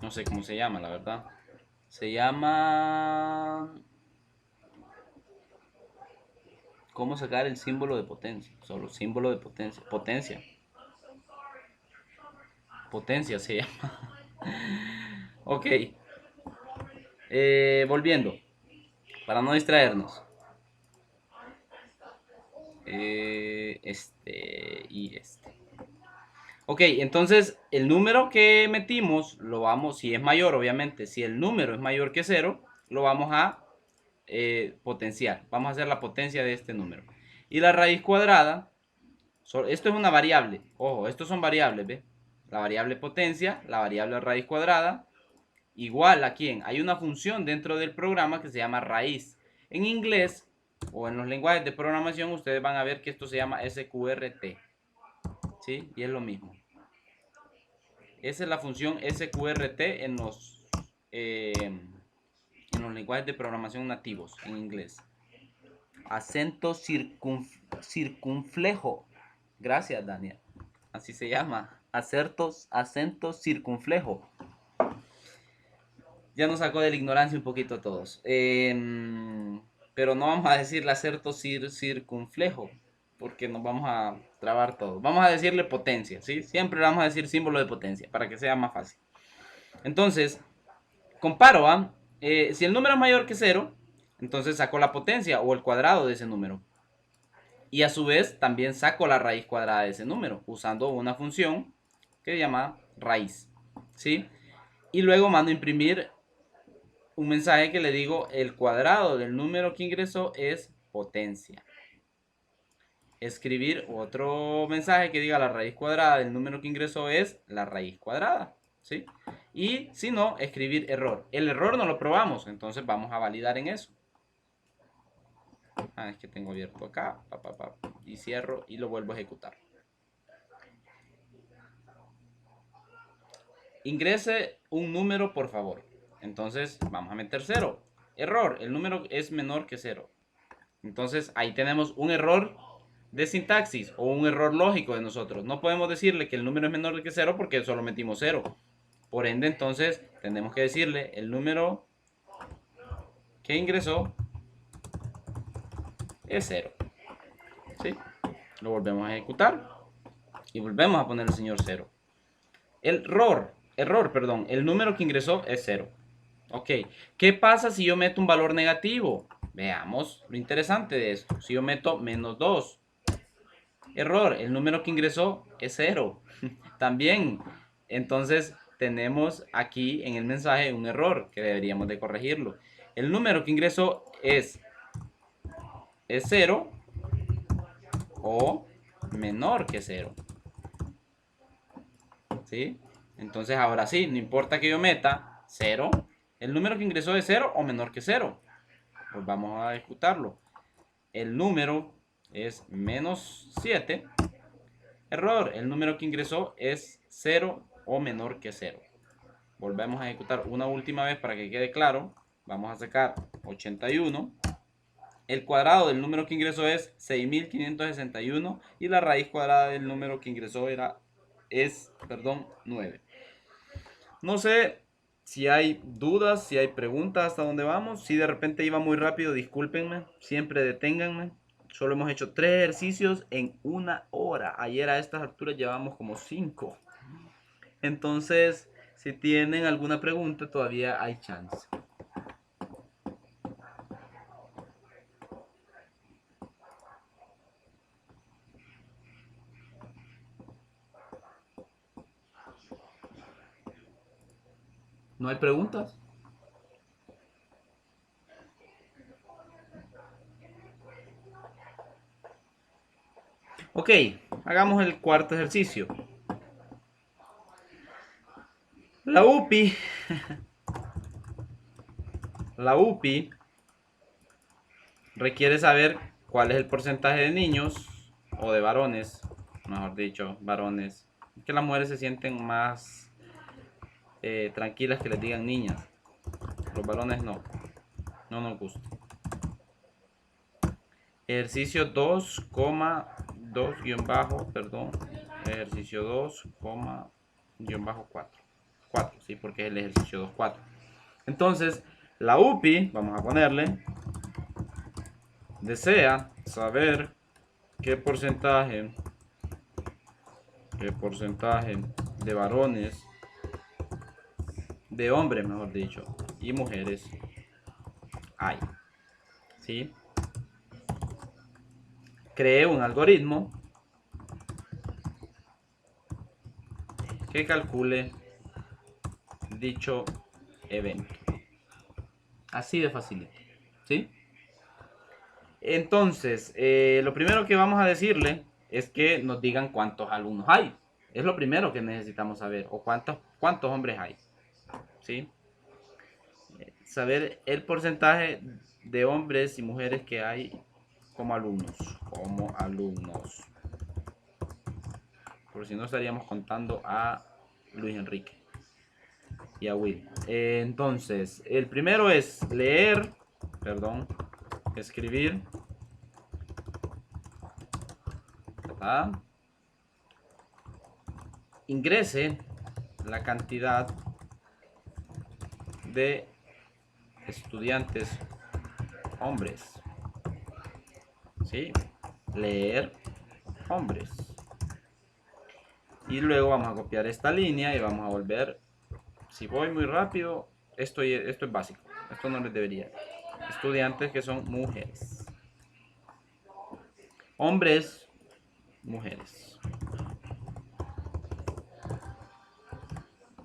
No sé cómo se llama, la verdad. Se llama... ¿Cómo sacar el símbolo de potencia? Solo símbolo de potencia. Potencia. Potencia se llama. Ok. Volviendo. Para no distraernos. Y este. Ok, entonces el número que metimos lo vamos, si es mayor, obviamente, si el número es mayor que 0, lo vamos a potenciar. Vamos a hacer la potencia de este número. Y la raíz cuadrada, esto es una variable. Ojo, estos son variables, ¿ve? La variable potencia, la variable raíz cuadrada, igual a quién. Hay una función dentro del programa que se llama raíz. En inglés o en los lenguajes de programación ustedes van a ver que esto se llama SQRT. ¿Sí? Y es lo mismo. Esa es la función SQRT en en los lenguajes de programación nativos en inglés. Acento circunflejo. Gracias, Daniel. Así se llama. Acento circunflejo. Ya nos sacó de la ignorancia un poquito a todos. Pero no vamos a decirle acento circunflejo, porque nos vamos a trabar todo. Vamos a decirle potencia, ¿sí? Siempre le vamos a decir símbolo de potencia, para que sea más fácil. Entonces, comparo, ¿ah? Si el número es mayor que 0, entonces saco la potencia o el cuadrado de ese número. Y a su vez también saco la raíz cuadrada de ese número, usando una función que se llama raíz, ¿sí? Y luego mando a imprimir un mensaje que le digo el cuadrado del número que ingresó es potencia. Escribir otro mensaje que diga la raíz cuadrada del número que ingresó es la raíz cuadrada, ¿sí? Y si no, escribir error. El error no lo probamos, entonces vamos a validar en eso. Es que tengo abierto acá, y cierro y lo vuelvo a ejecutar. Ingrese un número, por favor. Entonces vamos a meter 0. Error, el número es menor que 0. Entonces ahí tenemos un error de sintaxis o un error lógico de nosotros. No podemos decirle que el número es menor que 0 porque solo metimos 0. Por ende, entonces tenemos que decirle el número que ingresó es 0. ¿Sí? Lo volvemos a ejecutar y volvemos a poner el señor 0. El número que ingresó es 0. Ok, ¿qué pasa si yo meto un valor negativo? Veamos lo interesante de esto. Si yo meto menos 2. Error, el número que ingresó es 0. También, entonces tenemos aquí en el mensaje un error que deberíamos de corregirlo. El número que ingresó es 0 o menor que 0. ¿Sí? Entonces ahora sí, no importa que yo meta 0, el número que ingresó es 0 o menor que 0. Pues vamos a ejecutarlo. El número es menos 7. Error, el número que ingresó es 0 o menor que 0. Volvemos a ejecutar una última vez para que quede claro. Vamos a sacar 81. El cuadrado del número que ingresó es 6561 y la raíz cuadrada del número que ingresó es 9. No sé si hay dudas, si hay preguntas hasta dónde vamos. Si de repente iba muy rápido, discúlpenme. Siempre deténganme. Solo hemos hecho 3 ejercicios en 1 hora. Ayer a estas alturas llevamos como 5. Entonces, si tienen alguna pregunta, todavía hay chance. ¿No hay preguntas? Ok, hagamos el cuarto ejercicio. La UPI requiere saber cuál es el porcentaje de niños o de varones, mejor dicho, varones. Que las mujeres se sienten más tranquilas que les digan niñas. Los varones no nos gusta. Ejercicio 2,2 perdón. Ejercicio 2,4. 4, sí, porque es el ejercicio 2,4. Entonces, la UPI, vamos a ponerle, desea saber qué porcentaje de varones, de hombres, mejor dicho, y mujeres hay. ¿Sí? Creé un algoritmo que calcule dicho evento. Así de facilito. ¿Sí? Entonces, lo primero que vamos a decirle es que nos digan cuántos alumnos hay. Es lo primero que necesitamos saber. O cuántos hombres hay. ¿Sí? Saber el porcentaje de hombres y mujeres que hay como alumnos. Por si no estaríamos contando a Luis Enrique. y a Will. Entonces, el primero es leer, perdón, escribir. Ingrese la cantidad de estudiantes hombres. ¿Sí? Leer hombres. Y luego vamos a copiar esta línea y vamos a volver. Si voy muy rápido, esto es básico. Esto no les debería. Estudiantes que son mujeres. Hombres, mujeres.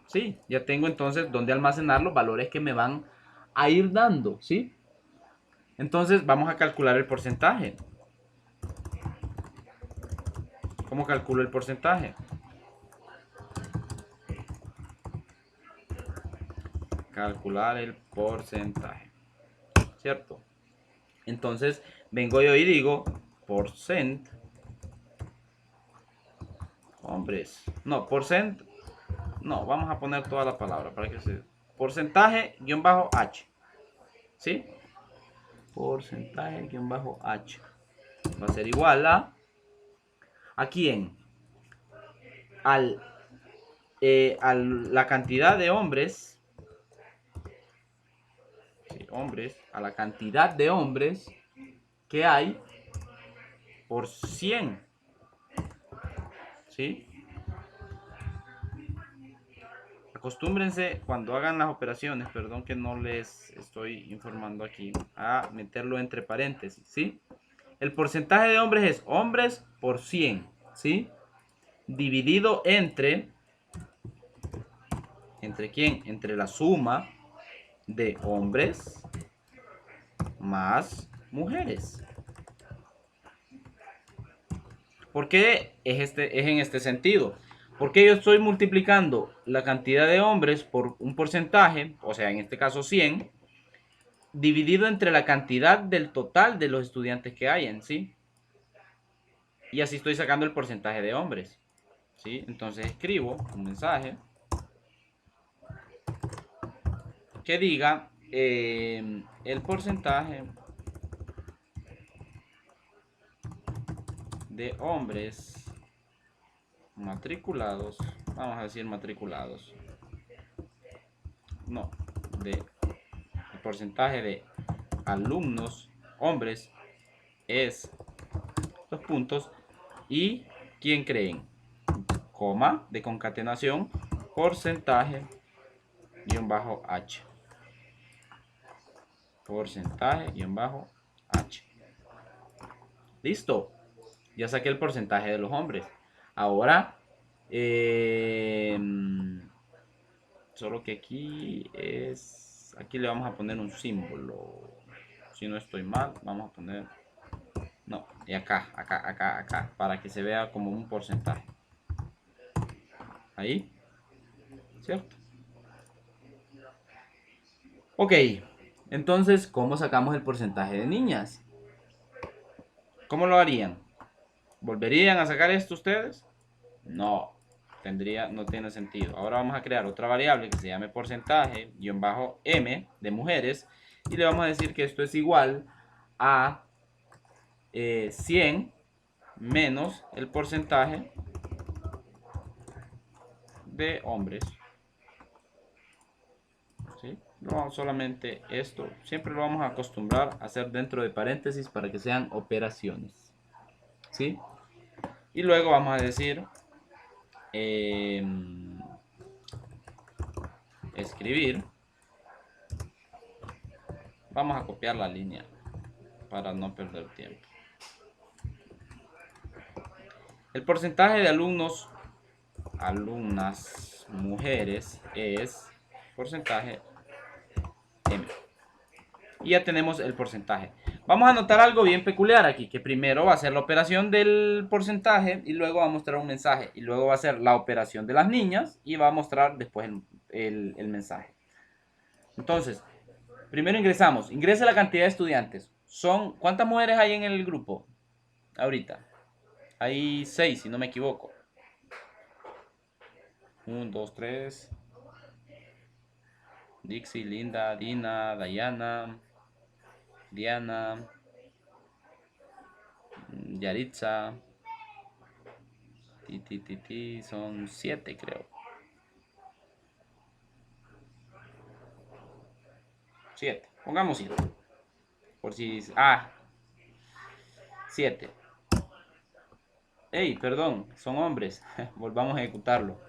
Sí, ya tengo entonces donde almacenar los valores que me van a ir dando, ¿sí? Entonces vamos a calcular el porcentaje. ¿Cómo calculo el porcentaje? Calcular el porcentaje, ¿cierto? Entonces vengo yo y digo porcent hombres. No, porcent. No, vamos a poner toda la palabra para que se. Porcentaje guión bajo H. ¿Sí? Porcentaje guión bajo H. Va a ser igual ¿a quién? A la cantidad de hombres. Sí, hombres. A la cantidad de hombres que hay por 100. ¿Sí? Acostúmbrense cuando hagan las operaciones, perdón que no les estoy informando aquí, a meterlo entre paréntesis, ¿sí? El porcentaje de hombres es hombres por 100, ¿sí? Dividido ¿entre quién? Entre la suma de hombres más mujeres. ¿Por qué es en este sentido? Porque yo estoy multiplicando la cantidad de hombres por un porcentaje, o sea, en este caso 100, dividido entre la cantidad del total de los estudiantes que hay en sí. Y así estoy sacando el porcentaje de hombres. ¿Sí? Entonces escribo un mensaje que diga el porcentaje de hombres matriculados, vamos a decir matriculados, no, el porcentaje de alumnos hombres es los puntos y ¿quién creen? Coma de concatenación, porcentaje guión bajo H. Porcentaje guión bajo H. Listo. Ya saqué el porcentaje de los hombres. Ahora, solo que aquí es, aquí le vamos a poner un símbolo. Si no estoy mal, vamos a poner, no, y acá, para que se vea como un porcentaje. Ahí, ¿cierto? Ok, entonces, ¿cómo sacamos el porcentaje de niñas? ¿Cómo lo harían? ¿Volverían a sacar esto ustedes? No, no tiene sentido. Ahora vamos a crear otra variable que se llame porcentaje guión bajo M de mujeres y le vamos a decir que esto es igual a 100 menos el porcentaje de hombres. ¿Sí? No, solamente esto, siempre lo vamos a acostumbrar a hacer dentro de paréntesis para que sean operaciones. ¿Sí? Y luego vamos a decir escribir. Vamos a copiar la línea para no perder tiempo. El porcentaje de alumnas mujeres es porcentaje M. Y ya tenemos el porcentaje. Vamos a notar algo bien peculiar aquí, que primero va a ser la operación del porcentaje y luego va a mostrar un mensaje. Y luego va a ser la operación de las niñas y va a mostrar después el mensaje. Entonces, primero ingresa la cantidad de estudiantes. ¿Cuántas mujeres hay en el grupo ahorita? Hay 6, si no me equivoco. 1, 2, 3, Dixie, Linda, Dina, Diana, Diana, Yaritza, son 7 creo. 7, pongamos 7. Por si... 7. Ey, perdón, son hombres. Volvamos a ejecutarlo.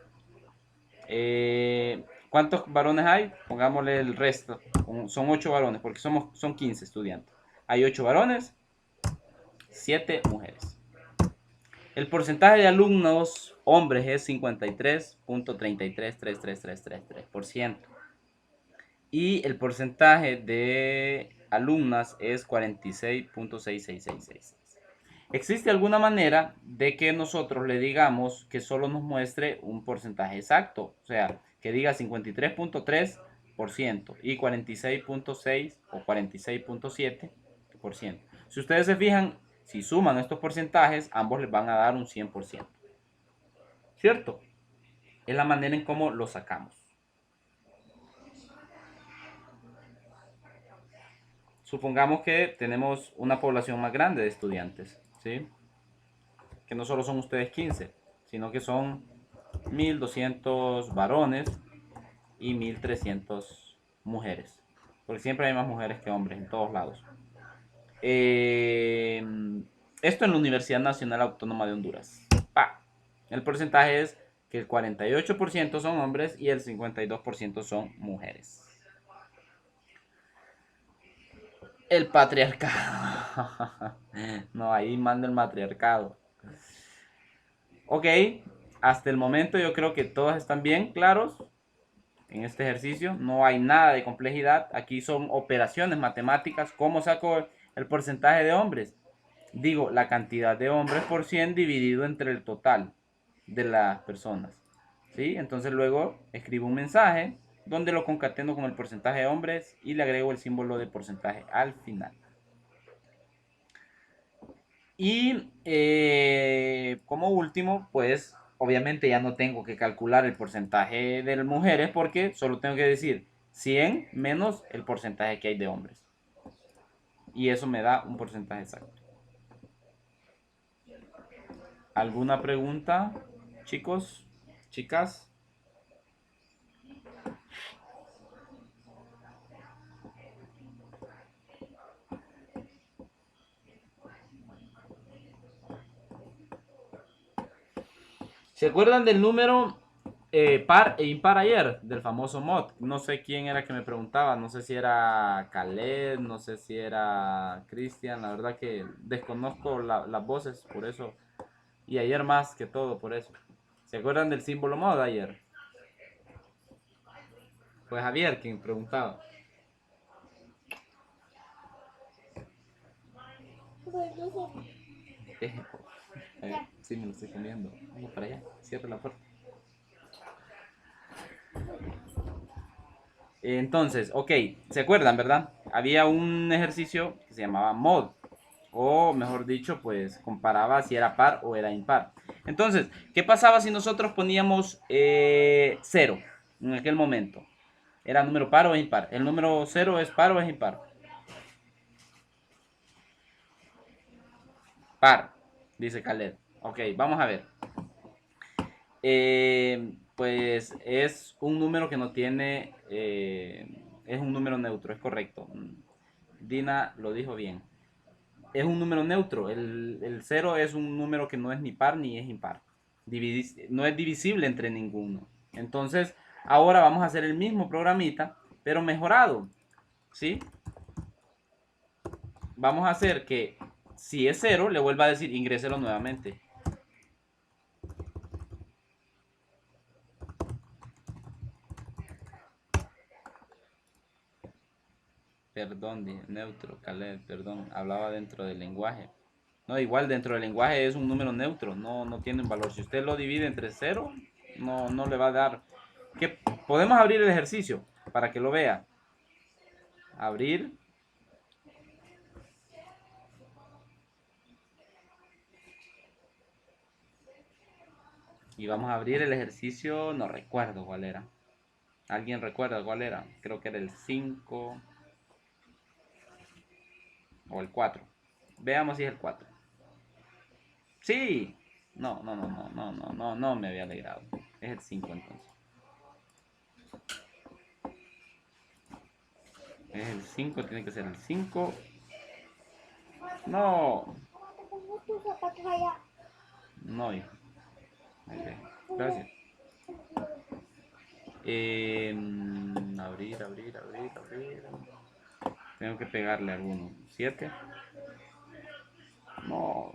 ¿Cuántos varones hay? Pongámosle el resto. Son 8 varones, porque son 15 estudiantes. Hay 8 varones, 7 mujeres. El porcentaje de alumnos hombres es 53.333333%. Y el porcentaje de alumnas es 46.66666. ¿Existe alguna manera de que nosotros le digamos que solo nos muestre un porcentaje exacto? O sea, que diga 53.3% y 46.6 o 46.7%. Si ustedes se fijan, si suman estos porcentajes, ambos les van a dar un 100%. ¿Cierto? Es la manera en cómo lo sacamos. Supongamos que tenemos una población más grande de estudiantes, ¿sí? Que no solo son ustedes 15, sino que son 1200 varones y 1300 mujeres. Porque siempre hay más mujeres que hombres en todos lados. Esto en la Universidad Nacional Autónoma de Honduras. El porcentaje es que el 48% son hombres y el 52% son mujeres. El patriarcado. No, ahí manda el matriarcado. Ok, hasta el momento yo creo que todos están bien claros en este ejercicio. No hay nada de complejidad. Aquí son operaciones matemáticas. ¿Cómo saco el porcentaje de hombres? Digo, la cantidad de hombres por 100 dividido entre el total de las personas. ¿Sí? Entonces luego escribo un mensaje donde lo concateno con el porcentaje de hombres y le agrego el símbolo de porcentaje al final. Y como último, pues obviamente ya no tengo que calcular el porcentaje de las mujeres porque solo tengo que decir 100 menos el porcentaje que hay de hombres. Y eso me da un porcentaje exacto. ¿Alguna pregunta, chicos, chicas? ¿Se acuerdan del número par e impar ayer? Del famoso mod. No sé quién era que me preguntaba. No sé si era Khaled, no sé si era Cristian. La verdad que desconozco las voces, por eso. Y ayer más que todo, por eso. ¿Se acuerdan del símbolo mod ayer? Fue Javier quien preguntaba. Sí, me lo estoy comiendo. Vamos para allá. Cierra la puerta. Entonces, ok, ¿se acuerdan, verdad? Había un ejercicio que se llamaba mod, o mejor dicho, pues comparaba si era par o era impar. Entonces, ¿qué pasaba si nosotros poníamos 0 en aquel momento? ¿Era número par o es impar? ¿El número 0 es par o es impar? Par, dice Khaled. Ok, vamos a ver. Pues es un número que no tiene, es un número neutro, es correcto. Dina lo dijo bien. Es un número neutro. El 0 es un número que no es ni par ni es impar. No es divisible entre ninguno. Entonces, ahora vamos a hacer el mismo programita, pero mejorado. ¿Sí? Vamos a hacer que si es 0, le vuelva a decir ingréselo nuevamente. Perdón, neutro, Caleb, perdón. Hablaba dentro del lenguaje. No, igual dentro del lenguaje es un número neutro, no tiene un valor. Si usted lo divide entre 0, no le va a dar. ¿Qué? Podemos abrir el ejercicio para que lo vea. Abrir. Y vamos a abrir el ejercicio, no recuerdo cuál era. ¿Alguien recuerda cuál era? Creo que era el 5 o el 4. Veamos si es el 4. Sí. No, no, no, no, no, no, no, no me había alegrado. Es el 5 entonces. Es el 5, tiene que ser el 5. No. No, hijo. Gracias. Abrir, abrir, abrir, abrir. Tengo que pegarle alguno. 7. No.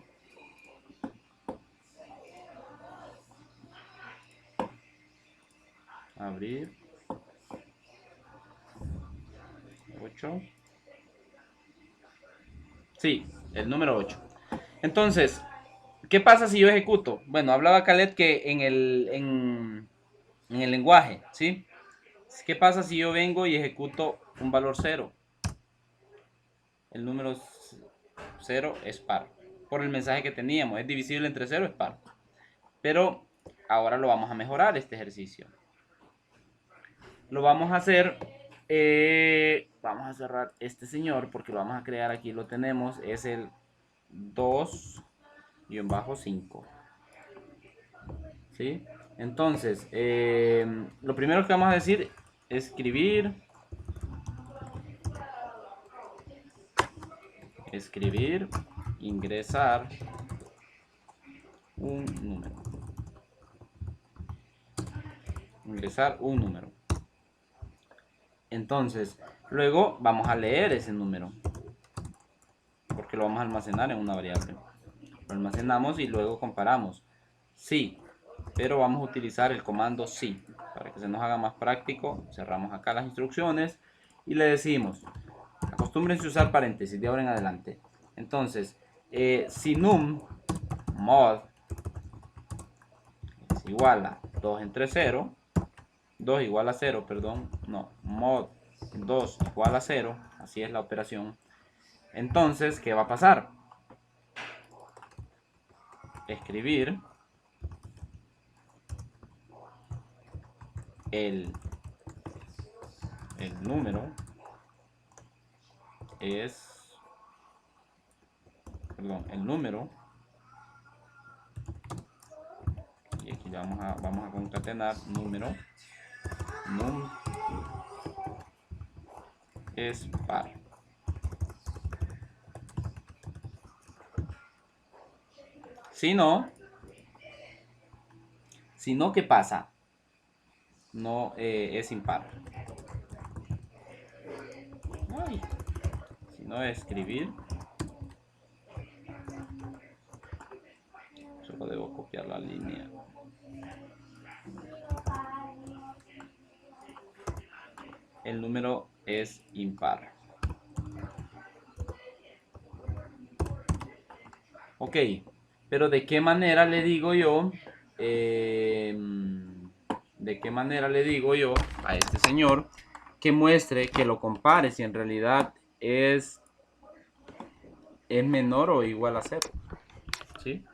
Abrir. 8. Sí, el número 8. Entonces, ¿qué pasa si yo ejecuto? Bueno, hablaba Khaled que en el lenguaje, ¿sí? ¿Qué pasa si yo vengo y ejecuto un valor 0? El número 0 es par. Por el mensaje que teníamos, es divisible entre 0, es par. Pero ahora lo vamos a mejorar este ejercicio. Lo vamos a hacer, vamos a cerrar este señor porque lo vamos a crear aquí, lo tenemos, es el 2-5. ¿Sí? Entonces, lo primero que vamos a decir es escribir, ingresar un número. Ingresar un número. Entonces, luego vamos a leer ese número, porque lo vamos a almacenar en una variable. Lo almacenamos y luego comparamos. Sí, pero vamos a utilizar el comando sí, para que se nos haga más práctico. Cerramos acá las instrucciones y le decimos, acostúmbrense a usar paréntesis de ahora en adelante. Entonces, si num mod es igual a 2 entre 0, 2 igual a 0, perdón, no, mod 2 igual a 0, así es la operación. Entonces, ¿qué va a pasar? Escribir el número es, perdón, el número, y aquí vamos a concatenar número, num es par. Si no, ¿qué pasa? No es impar. Ay, si no, escribir. Solo debo copiar la línea. El número es impar. Ok, pero ¿de qué manera le digo yo? ¿De qué manera le digo yo a este señor que muestre, que lo compare si en realidad es menor o igual a 0? ¿Sí?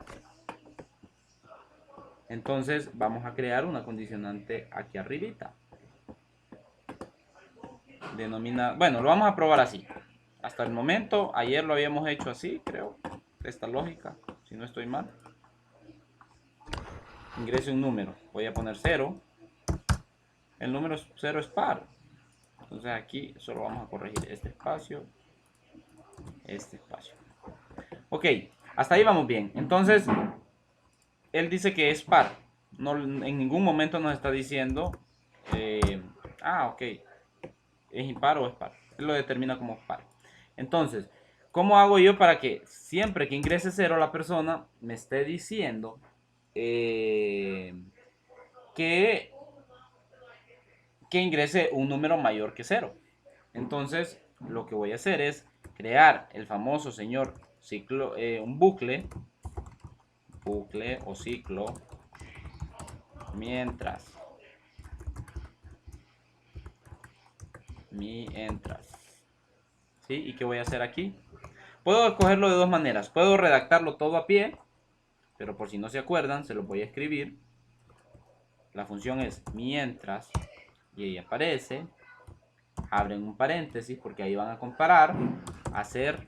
Entonces vamos a crear una condicionante aquí arribita. Bueno, lo vamos a probar así. Hasta el momento, ayer lo habíamos hecho así, creo. Esta lógica, si no estoy mal. Ingrese un número. Voy a poner 0. El número 0 es par. Entonces aquí solo vamos a corregir este espacio. Este espacio. Ok, hasta ahí vamos bien. Entonces, él dice que es par. No, en ningún momento nos está diciendo, ok, es impar o es par. Él lo determina como par. Entonces, ¿cómo hago yo para que siempre que ingrese 0 la persona me esté diciendo que ingrese un número mayor que 0? Entonces, lo que voy a hacer es crear el famoso señor ciclo, un bucle o ciclo, mientras, ¿sí? ¿Y qué voy a hacer aquí? Puedo escogerlo de dos maneras. Puedo redactarlo todo a pie, pero por si no se acuerdan, se lo voy a escribir. La función es mientras y ahí aparece, abren un paréntesis porque ahí van a comparar, hacer,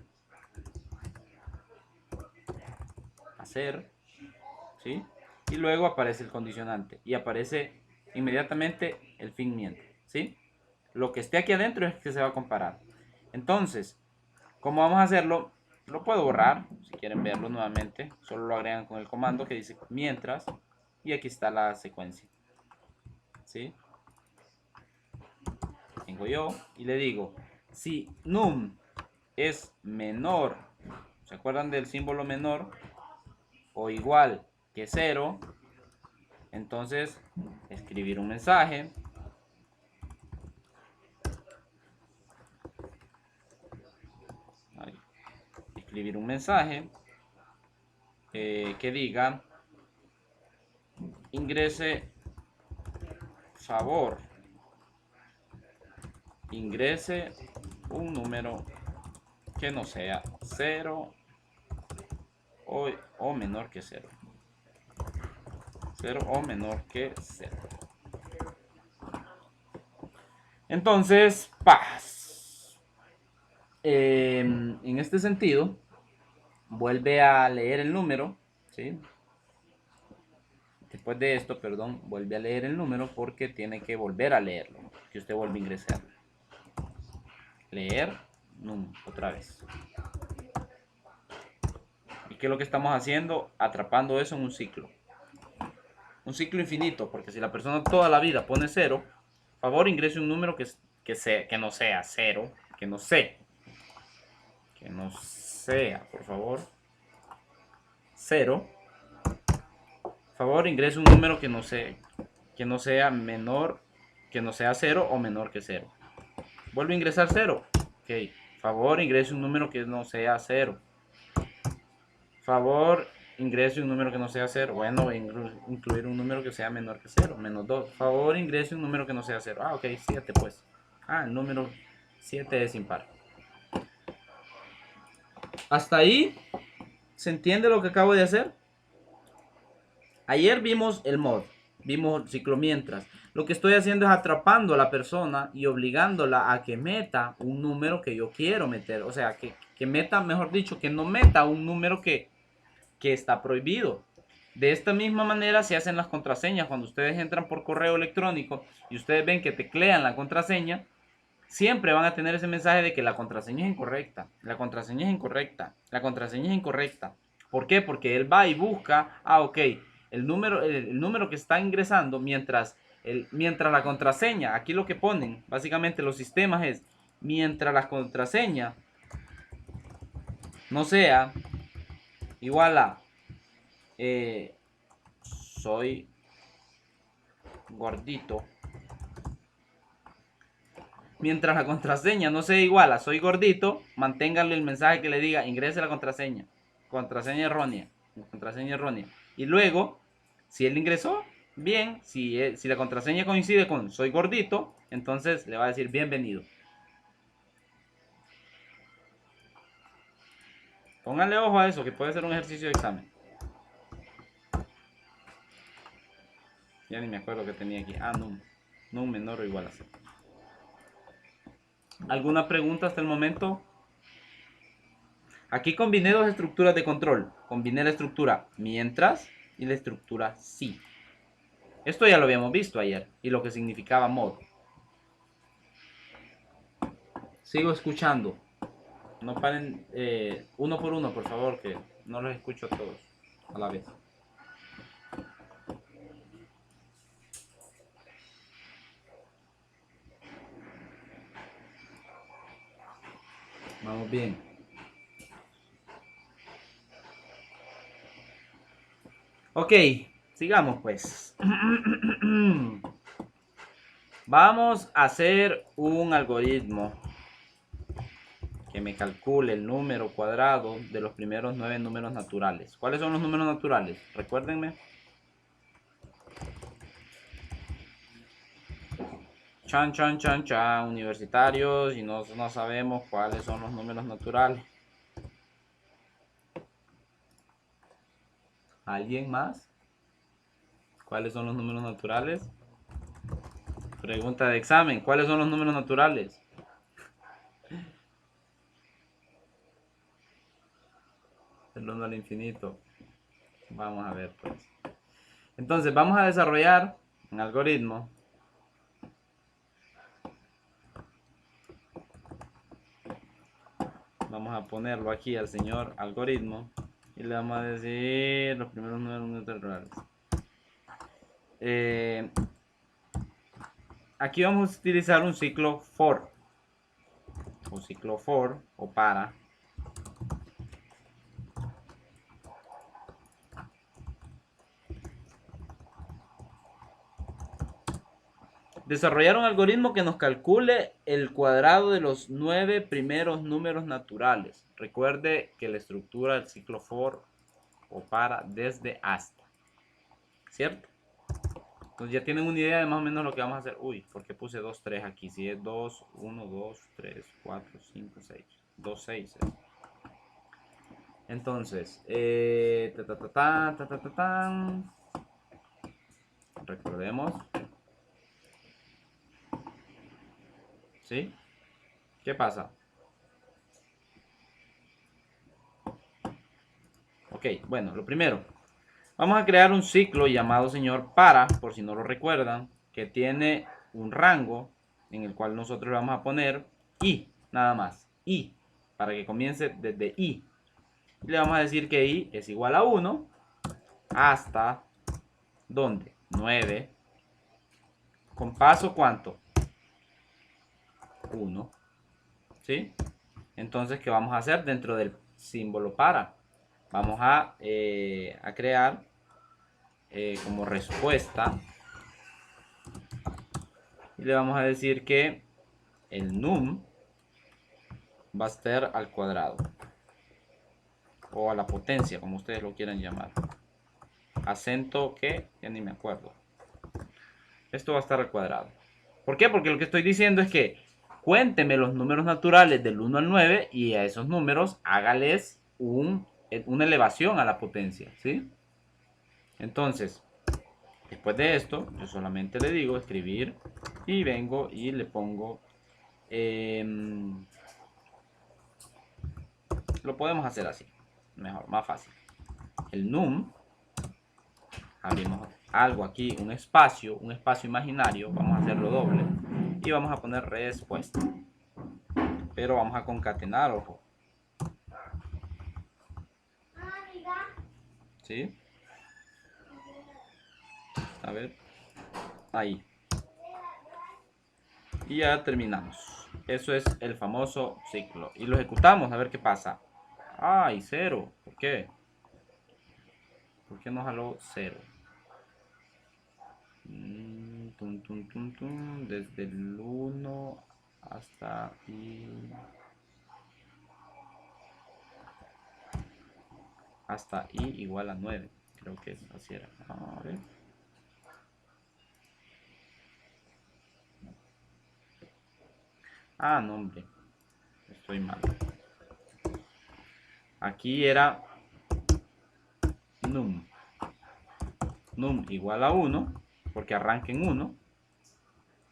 ¿sí? Y luego aparece el condicionante y aparece inmediatamente el fin mientras, ¿sí? Lo que esté aquí adentro es que se va a comparar. Entonces, ¿cómo vamos a hacerlo? Lo puedo borrar, si quieren verlo nuevamente, solo lo agregan con el comando que dice mientras y aquí está la secuencia, ¿sí? Vengo yo y le digo, si num es menor, ¿se acuerdan del símbolo menor? O igual que 0, entonces escribir un mensaje. Escribir un mensaje que diga ingrese ingrese un número que no sea 0 o menor que 0. 0 o menor que 0. Entonces, paz. En este sentido, vuelve a leer el número, ¿sí? Después de esto, perdón, vuelve a leer el número porque tiene que volver a leerlo, que usted vuelve a ingresar. Leer, num, otra vez. ¿Y qué es lo que estamos haciendo? Atrapando eso en un ciclo. Un ciclo infinito, porque si la persona toda la vida pone 0, favor ingrese un número que no sea 0, que no sea, por favor, 0. Favor ingrese un número que no sea menor, que no sea 0 o menor que 0. Vuelve a ingresar 0. Ok. Favor ingrese un número que no sea 0. Favor ingrese un número que no sea 0. Bueno, incluir un número que sea menor que 0. Menos 2. Favor ingrese un número que no sea 0. Ah, ok, 7 pues. Ah, el número 7 es impar. Hasta ahí, ¿se entiende lo que acabo de hacer? Ayer vimos el mod, vimos el ciclo mientras. Lo que estoy haciendo es atrapando a la persona y obligándola a que meta un número que yo quiero meter. O sea, que meta, mejor dicho, que no meta un número que está prohibido. De esta misma manera se hacen las contraseñas. Cuando ustedes entran por correo electrónico y ustedes ven que teclean la contraseña, siempre van a tener ese mensaje de que la contraseña es incorrecta, la contraseña es incorrecta, la contraseña es incorrecta. ¿Por qué? Porque él va y busca, ok, el número que está ingresando mientras la contraseña, aquí lo que ponen básicamente los sistemas es, mientras la contraseña no sea igual a soy gordito, mientras la contraseña no sea igual a soy gordito, manténgale el mensaje que le diga ingrese la contraseña, contraseña errónea, y luego, si él ingresó, bien, si la contraseña coincide con soy gordito, entonces le va a decir bienvenido. Pónganle ojo a eso, que puede ser un ejercicio de examen. Ya ni me acuerdo que tenía aquí. Ah, num menor o igual a 0. ¿Alguna pregunta hasta el momento? Aquí combiné dos estructuras de control. Combiné la estructura mientras y la estructura si. Esto ya lo habíamos visto ayer y lo que significaba mod. Sigo escuchando. No paren uno por uno, por favor, que no los escucho a todos a la vez. Vamos bien. Ok, sigamos pues. Vamos a hacer un algoritmo que me calcule el número cuadrado de los primeros 9 números naturales. ¿Cuáles son los números naturales? Recuérdenme. Chan, chan, chan, chan, universitarios, y no sabemos cuáles son los números naturales. ¿Alguien más? ¿Cuáles son los números naturales? Pregunta de examen. ¿Cuáles son los números naturales? Del 1 al infinito. Vamos a ver, pues. Entonces, vamos a desarrollar un algoritmo. Vamos a ponerlo aquí al señor algoritmo. Y le vamos a decir los primeros números naturales. Aquí vamos a utilizar un ciclo for. O ciclo for o para. Desarrollar un algoritmo que nos calcule el cuadrado de los 9 primeros números naturales. Recuerde que la estructura del ciclo for o para desde hasta. ¿Cierto? Entonces ya tienen una idea de más o menos lo que vamos a hacer. Uy, ¿por qué puse 2, 3 aquí? Si es 2, 1, 2, 3, 4, 5, 6. 2, 6. Entonces, recordemos. ¿Sí? ¿Qué pasa? Ok, bueno, lo primero. Vamos a crear un ciclo llamado señor para, por si no lo recuerdan, que tiene un rango en el cual nosotros le vamos a poner i, nada más, i, para que comience desde i. Y le vamos a decir que i es igual a 1 hasta, ¿dónde? 9. ¿Con paso cuánto? 1. ¿Sí? Entonces, ¿qué vamos a hacer dentro del símbolo para? Vamos a crear como respuesta y le vamos a decir que el num va a estar al cuadrado o a la potencia, como ustedes lo quieran llamar. Acento que ya ni me acuerdo. Esto va a estar al cuadrado. ¿Por qué? Porque lo que estoy diciendo es que cuénteme los números naturales del 1 al 9 y a esos números hágales una elevación a la potencia, ¿sí? Entonces, después de esto, yo solamente le digo escribir y vengo y le pongo... lo podemos hacer así, mejor, más fácil. El num, abrimos algo aquí, un espacio imaginario, vamos a hacerlo doble y vamos a poner respuesta. Pero vamos a concatenar, ojo. ¿Sí? A ver. Ahí. Y ya terminamos. Eso es el famoso ciclo. Y lo ejecutamos a ver qué pasa. ¡Ay, 0! ¿Por qué? ¿Por qué no jaló 0? Desde el 1 hasta i igual a 9. Creo que así era. A ver. Ah, no, hombre. Estoy mal. Aquí era num. Num igual a 1, porque arranca en 1.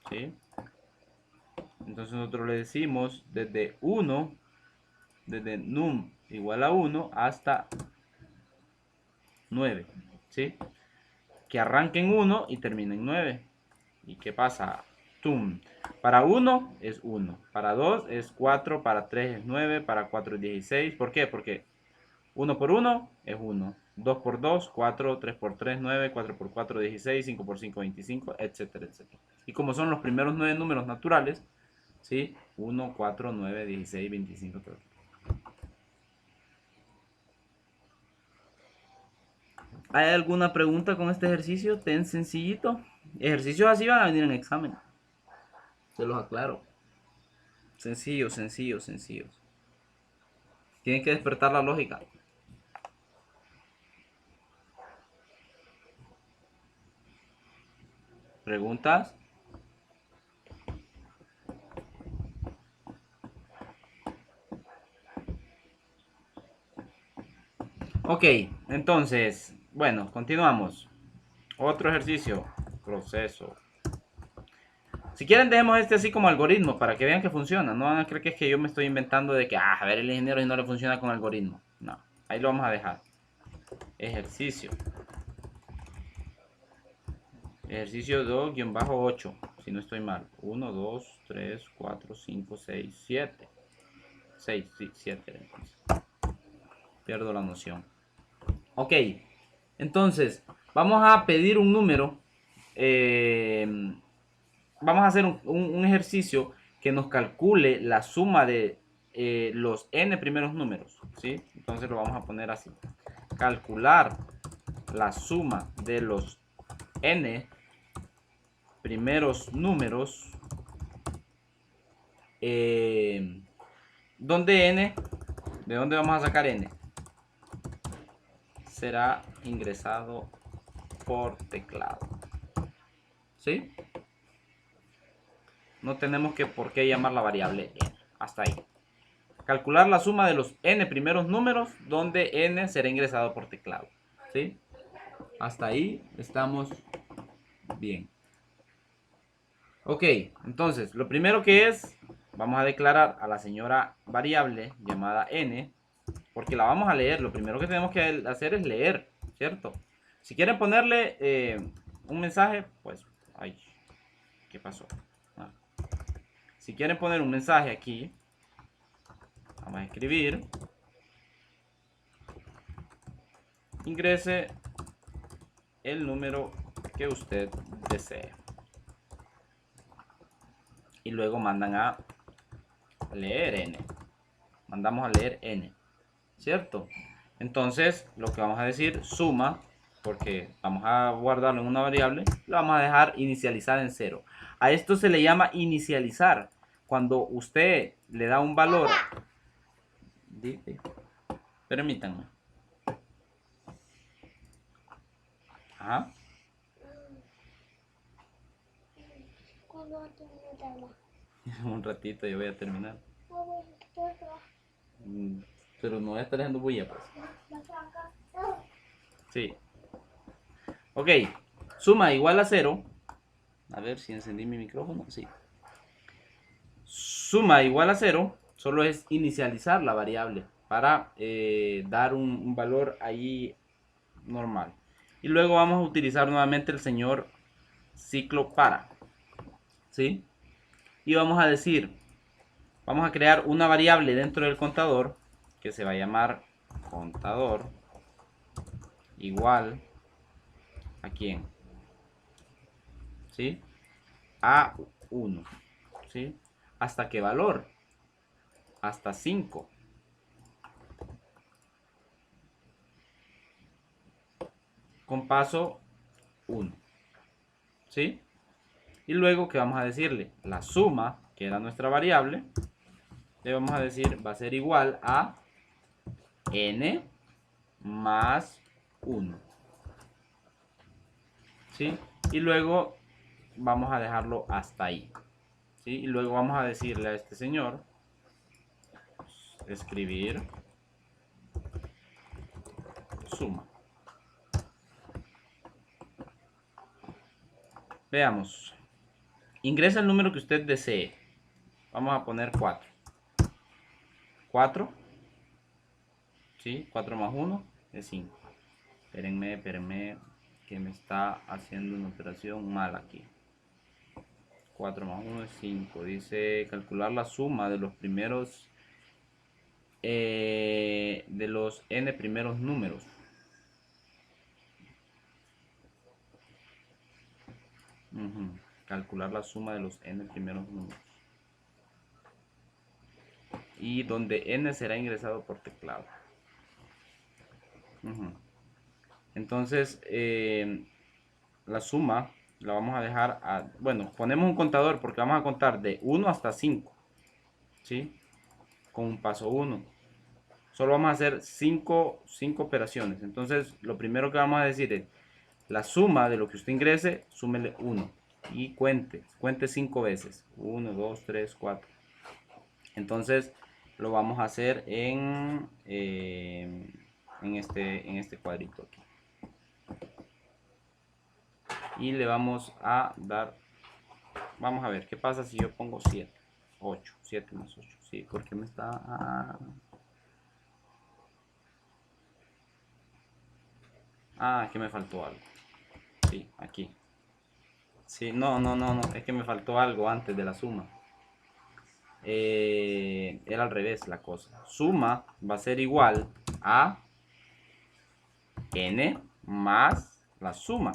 ¿Sí? Entonces nosotros le decimos desde 1, desde num igual a 1 hasta 9. ¿Sí? Que arranque en 1 y termine en 9. ¿Y qué pasa? Tum. Para 1 es 1, para 2 es 4, para 3 es 9, para 4 es 16. ¿Por qué? Porque 1 por 1 es 1, 2 por 2, 4, 3 por 3, 9, 4 por 4, 16, 5 por 5, 25, etcétera, etcétera. Y como son los primeros 9 números naturales, ¿sí? 1, 4, 9, 16, 25, todo. ¿Hay alguna pregunta con este ejercicio? Ten sencillito. Ejercicios así van a venir en examen. Se los aclaro. Sencillos, sencillos, sencillos. Tienen que despertar la lógica. ¿Preguntas? Ok, entonces, bueno, continuamos. Otro ejercicio. Proceso. Si quieren dejemos este así como algoritmo para que vean que funciona. No van a creer que es que yo me estoy inventando de que, a ver el ingeniero y no le funciona con algoritmo. No, ahí lo vamos a dejar. Ejercicio. Ejercicio 2-8, si no estoy mal. 1, 2, 3, 4, 5, 6, 7. 6, sí, 7. Entonces. Pierdo la noción. Ok, entonces vamos a pedir un número. Vamos a hacer un ejercicio que nos calcule la suma de los n primeros números. ¿Sí? Entonces lo vamos a poner así. Calcular la suma de los n primeros números. ¿Dónde n? ¿De dónde vamos a sacar n? Será ingresado por teclado. ¿Sí? No tenemos que por qué llamar la variable n. Hasta ahí. Calcular la suma de los n primeros números donde n será ingresado por teclado. ¿Sí? Hasta ahí estamos bien. Ok, entonces lo primero que es, vamos a declarar a la señora variable llamada n, porque la vamos a leer. Lo primero que tenemos que hacer es leer, ¿cierto? Si quieren ponerle un mensaje, pues, ay, ¿qué pasó? Ah. Si quieren poner un mensaje aquí, vamos a escribir, ingrese el número que usted desee. Y luego mandan a leer n. Mandamos a leer n, ¿cierto? Entonces, lo que vamos a decir, suma, porque vamos a guardarlo en una variable, lo vamos a dejar inicializada en 0. A esto se le llama inicializar. Cuando usted le da un valor, permítanme. Ajá. Un ratito yo voy a terminar. Pero no voy a estar dejando bulla, pues. Sí. Ok. Suma igual a 0. A ver si encendí mi micrófono. Sí. Suma igual a 0. Solo es inicializar la variable para dar un valor ahí normal. Y luego vamos a utilizar nuevamente el señor ciclo para. ¿Sí? Y vamos a decir, vamos a crear una variable dentro del contador que se va a llamar contador igual a quién, ¿sí? A 1, ¿sí? ¿Hasta qué valor? Hasta 5. Con paso 1, ¿sí? Y luego, ¿qué vamos a decirle? La suma, que era nuestra variable, le vamos a decir, va a ser igual a n más 1, ¿sí? Y luego vamos a dejarlo hasta ahí, ¿sí? Y luego vamos a decirle a este señor, escribir suma. Veamos. Ingresa el número que usted desee. Vamos a poner 4. 4. ¿Sí? 4 más 1 es 5. Espérenme, que me está haciendo una operación mal aquí. 4 más 1 es 5. Dice calcular la suma de los primeros de los n primeros números. Calcular la suma de los n primeros números. Y donde n será ingresado por teclado. Entonces, la suma la vamos a dejar a, bueno, ponemos un contador porque vamos a contar de 1 hasta 5, ¿sí? Con un paso 1. Solo vamos a hacer 5 operaciones. Entonces, lo primero que vamos a decir es, la suma de lo que usted ingrese, súmele 1. Y cuente 5 veces. 1, 2, 3, 4. Entonces, lo vamos a hacer en este cuadrito aquí. Y le vamos a dar Vamos a ver, ¿qué pasa si yo pongo 7? 8, 7 más 8. Sí, porque me está... es que me faltó algo. Sí, aquí. Sí, no, es que me faltó algo antes de la suma. Era al revés la cosa. Suma va a ser igual a n más la suma.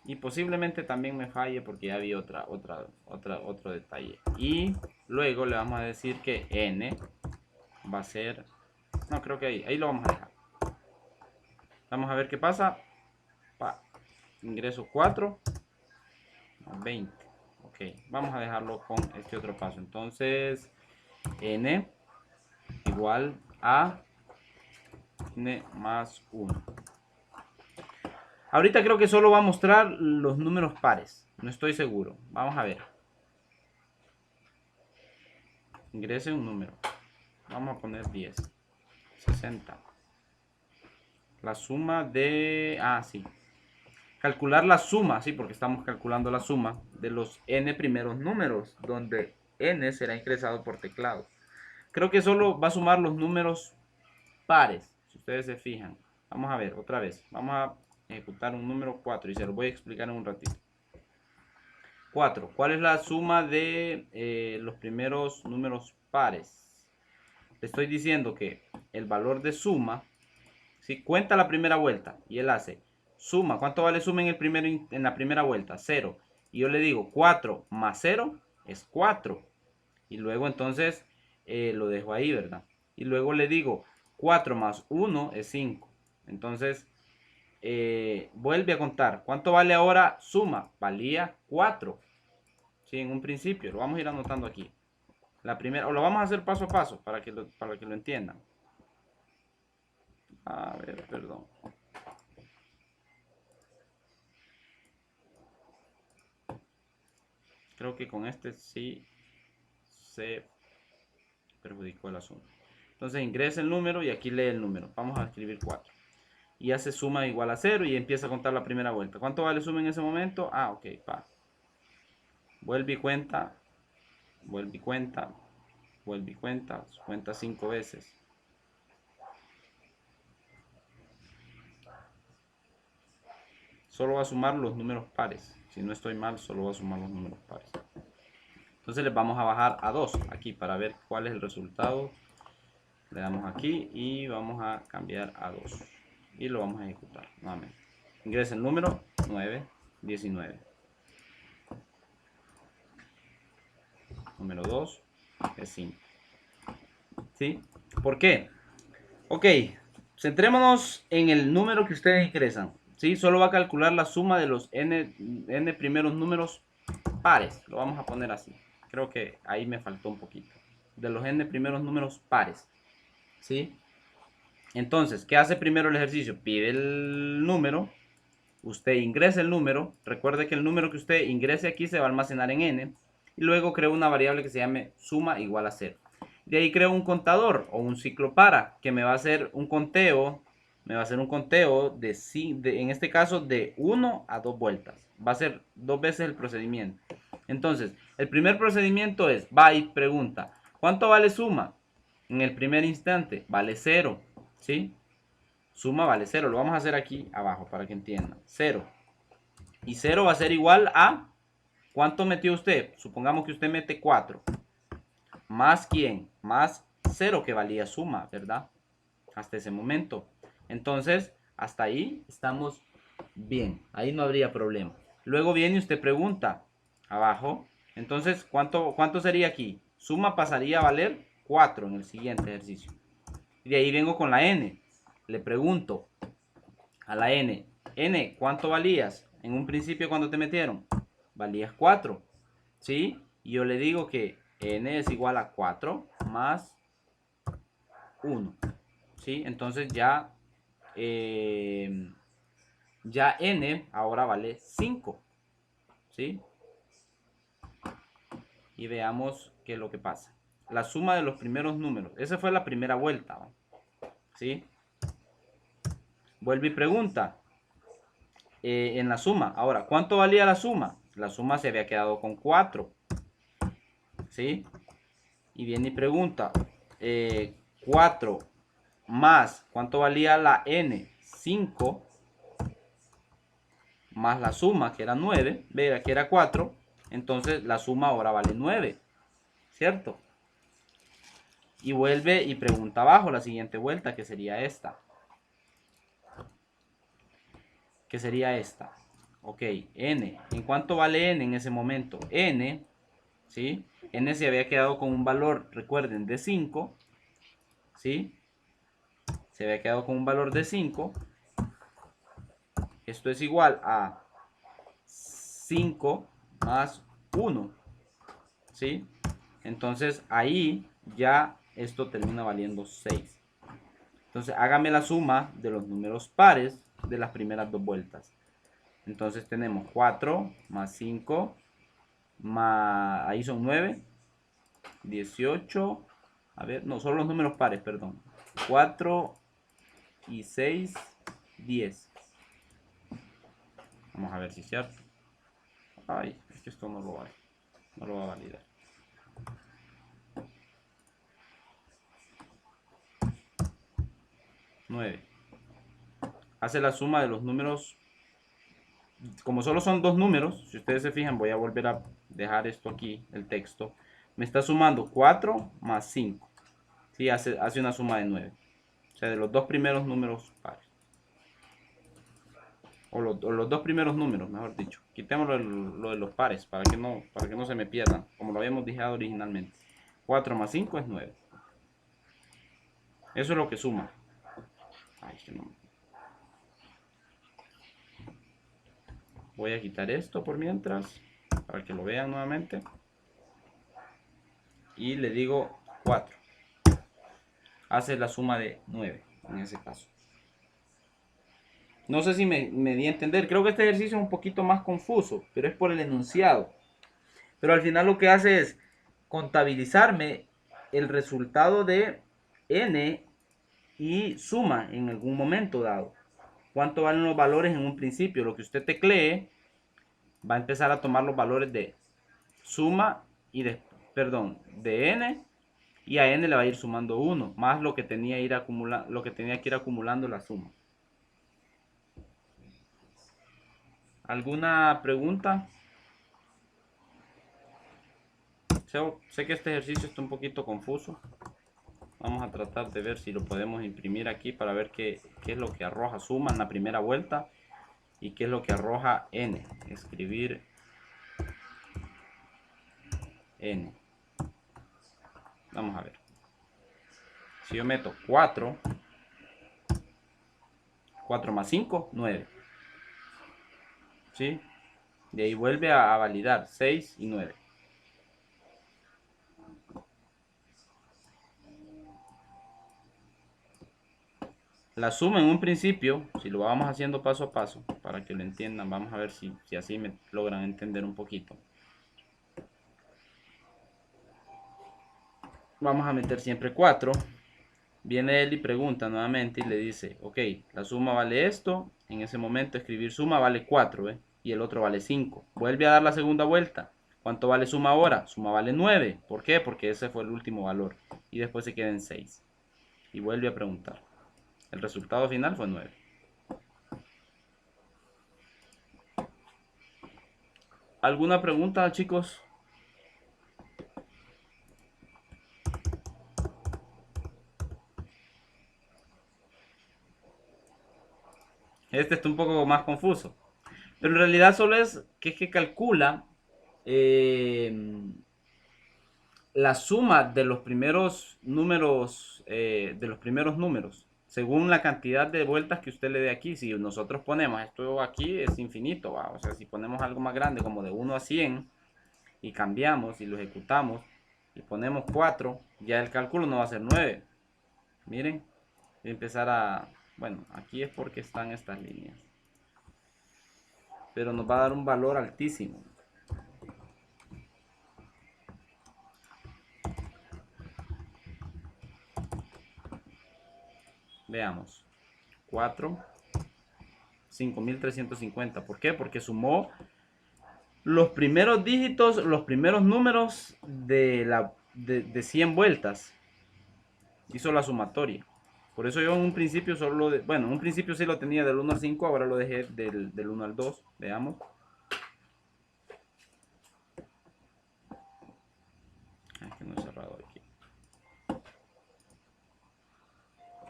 Y posiblemente también me falle porque ya vi otro detalle. Y luego le vamos a decir que n va a ser... No, creo que ahí lo vamos a dejar. Vamos a ver qué pasa. Ingreso 4, 20. Ok, vamos a dejarlo con este otro paso. Entonces, n igual a n más 1. Ahorita creo que solo va a mostrar los números pares. No estoy seguro. Vamos a ver. Ingrese un número. Vamos a poner 10. 60. La suma de... sí. Calcular la suma, sí, porque estamos calculando la suma de los n primeros números, donde n será ingresado por teclado. Creo que solo va a sumar los números pares, si ustedes se fijan. Vamos a ver, otra vez. Vamos a ejecutar un número 4 y se lo voy a explicar en un ratito. 4. ¿Cuál es la suma de los primeros números pares? Le estoy diciendo que el valor de suma, si cuenta la primera vuelta y él hace suma, ¿cuánto vale suma en la primera vuelta? 0. Y yo le digo 4 más 0 es 4. Y luego entonces lo dejo ahí, ¿verdad? Y luego le digo 4 más 1 es 5. Entonces vuelve a contar. ¿Cuánto vale ahora suma? Valía 4. Sí, en un principio. Lo vamos a ir anotando aquí. La primera, o lo vamos a hacer paso a paso para que lo entiendan. A ver, perdón. Creo que con este sí se perjudicó el asunto. Entonces ingresa el número y aquí lee el número. Vamos a escribir 4. Y hace suma igual a 0 y empieza a contar la primera vuelta. ¿Cuánto vale suma en ese momento? Ok, vuelve y cuenta. Vuelve y cuenta. Vuelve y cuenta. Cuenta 5 veces. Solo va a sumar los números pares. Si no estoy mal, solo va a sumar los números pares. Entonces les vamos a bajar a 2 aquí para ver cuál es el resultado. Le damos aquí y vamos a cambiar a 2. Y lo vamos a ejecutar nuevamente. Ingresa el número 9, 19. Número 2 es 5. ¿Sí? ¿Por qué? Ok, centrémonos en el número que ustedes ingresan. ¿Sí? Solo va a calcular la suma de los n primeros números pares. Lo vamos a poner así. Creo que ahí me faltó un poquito. De los n primeros números pares. ¿Sí? Entonces, ¿qué hace primero el ejercicio? Pide el número. Usted ingresa el número. Recuerde que el número que usted ingrese aquí se va a almacenar en n. Y luego crea una variable que se llame suma igual a 0. De ahí creo un contador o un ciclo para que me va a hacer un conteo. Me va a hacer un conteo en este caso de 1 a 2 vueltas. Va a ser 2 veces el procedimiento. Entonces, el primer procedimiento es, va y pregunta, ¿cuánto vale suma? En el primer instante, vale 0. ¿Sí? Suma vale 0. Lo vamos a hacer aquí abajo para que entiendan. 0. Y 0 va a ser igual a... ¿Cuánto metió usted? Supongamos que usted mete 4. ¿Más quién? Más 0 que valía suma, ¿verdad? Hasta ese momento. Entonces, hasta ahí estamos bien. Ahí no habría problema. Luego viene y usted pregunta abajo. Entonces, ¿cuánto sería aquí? Suma pasaría a valer 4 en el siguiente ejercicio. Y de ahí vengo con la n. Le pregunto a la n. N, ¿cuánto valías? En un principio cuando te metieron, valías 4. ¿Sí? Y yo le digo que n es igual a 4 más 1. ¿Sí? Entonces ya n ahora vale 5. ¿Sí? Y veamos qué es lo que pasa. La suma de los primeros números. Esa fue la primera vuelta. ¿Sí? Vuelve y pregunta. En la suma. Ahora, ¿cuánto valía la suma? la suma se había quedado con 4. ¿Sí? Y viene y pregunta, 4 más, ¿cuánto valía la n? 5 más la suma, que era 9, vea que era 4, entonces la suma ahora vale 9, ¿cierto? Y vuelve y pregunta abajo la siguiente vuelta, que sería esta. Que sería esta. Ok, n. ¿En cuánto vale n en ese momento? N, ¿sí? N se había quedado con un valor, recuerden, de 5, ¿sí? Se había quedado con un valor de 5. Esto es igual a 5 más 1, ¿sí? Entonces ahí ya esto termina valiendo 6. Entonces hágame la suma de los números pares de las primeras dos vueltas. Entonces tenemos 4 más 5 más, ahí son 9, 18, a ver, no, solo los números pares, perdón. 4 y 6, 10. Vamos a ver si es cierto. Ay, es que esto no lo va a validar. 9. Hace la suma de los números. Como solo son dos números, si ustedes se fijan, voy a volver a dejar esto aquí, el texto. Me está sumando 4 más 5. Sí, hace una suma de 9. O sea, de los dos primeros números pares. O los dos primeros números, mejor dicho. Quitemos lo de los pares para que no se me pierdan, como lo habíamos dejado originalmente. 4 más 5 es 9. Eso es lo que suma. Ay, que no. Voy a quitar esto por mientras, para que lo vean nuevamente. Y le digo 4. Hace la suma de 9 en ese caso. No sé si me di a entender. Creo que este ejercicio es un poquito más confuso, pero es por el enunciado. Pero al final lo que hace es contabilizarme el resultado de n y suma en algún momento dado. ¿Cuánto valen los valores en un principio? Lo que usted teclee va a empezar a tomar los valores de suma y de n, y a n le va a ir sumando 1 más lo que tenía que ir acumulando la suma. ¿Alguna pregunta? Sé que este ejercicio está un poquito confuso. Vamos a tratar de ver si lo podemos imprimir aquí para ver qué es lo que arroja suma en la primera vuelta y qué es lo que arroja n. Escribir n. Vamos a ver. Si yo meto 4, 4 más 5, 9. ¿Sí? De ahí vuelve a validar 6 y 9. La suma en un principio, si lo vamos haciendo paso a paso, para que lo entiendan, vamos a ver si así me logran entender un poquito. Vamos a meter siempre 4. Viene él y pregunta nuevamente y le dice, ok, la suma vale esto. En ese momento escribir suma vale 4, y el otro vale 5. Vuelve a dar la segunda vuelta. ¿Cuánto vale suma ahora? Suma vale 9. ¿Por qué? Porque ese fue el último valor. Y después se queda en 6. Y vuelve a preguntar. El resultado final fue 9. ¿Alguna pregunta, chicos? Este está un poco más confuso. Pero en realidad solo es que calcula la suma de los primeros números, según la cantidad de vueltas que usted le dé aquí. Si nosotros ponemos esto aquí es infinito, ¿va? O sea, si ponemos algo más grande como de 1 a 100 y cambiamos y lo ejecutamos y ponemos 4, ya el cálculo no va a ser 9. Miren, voy a empezar a... Bueno, aquí es porque están estas líneas. Pero nos va a dar un valor altísimo. Veamos. 4, 5350. ¿Por qué? Porque sumó los primeros dígitos, los primeros números de 100 vueltas. Hizo la sumatoria. Por eso yo en un principio bueno, en un principio sí lo tenía del 1 al 5, ahora lo dejé del 1 al 2. Veamos. Es que no he cerrado aquí.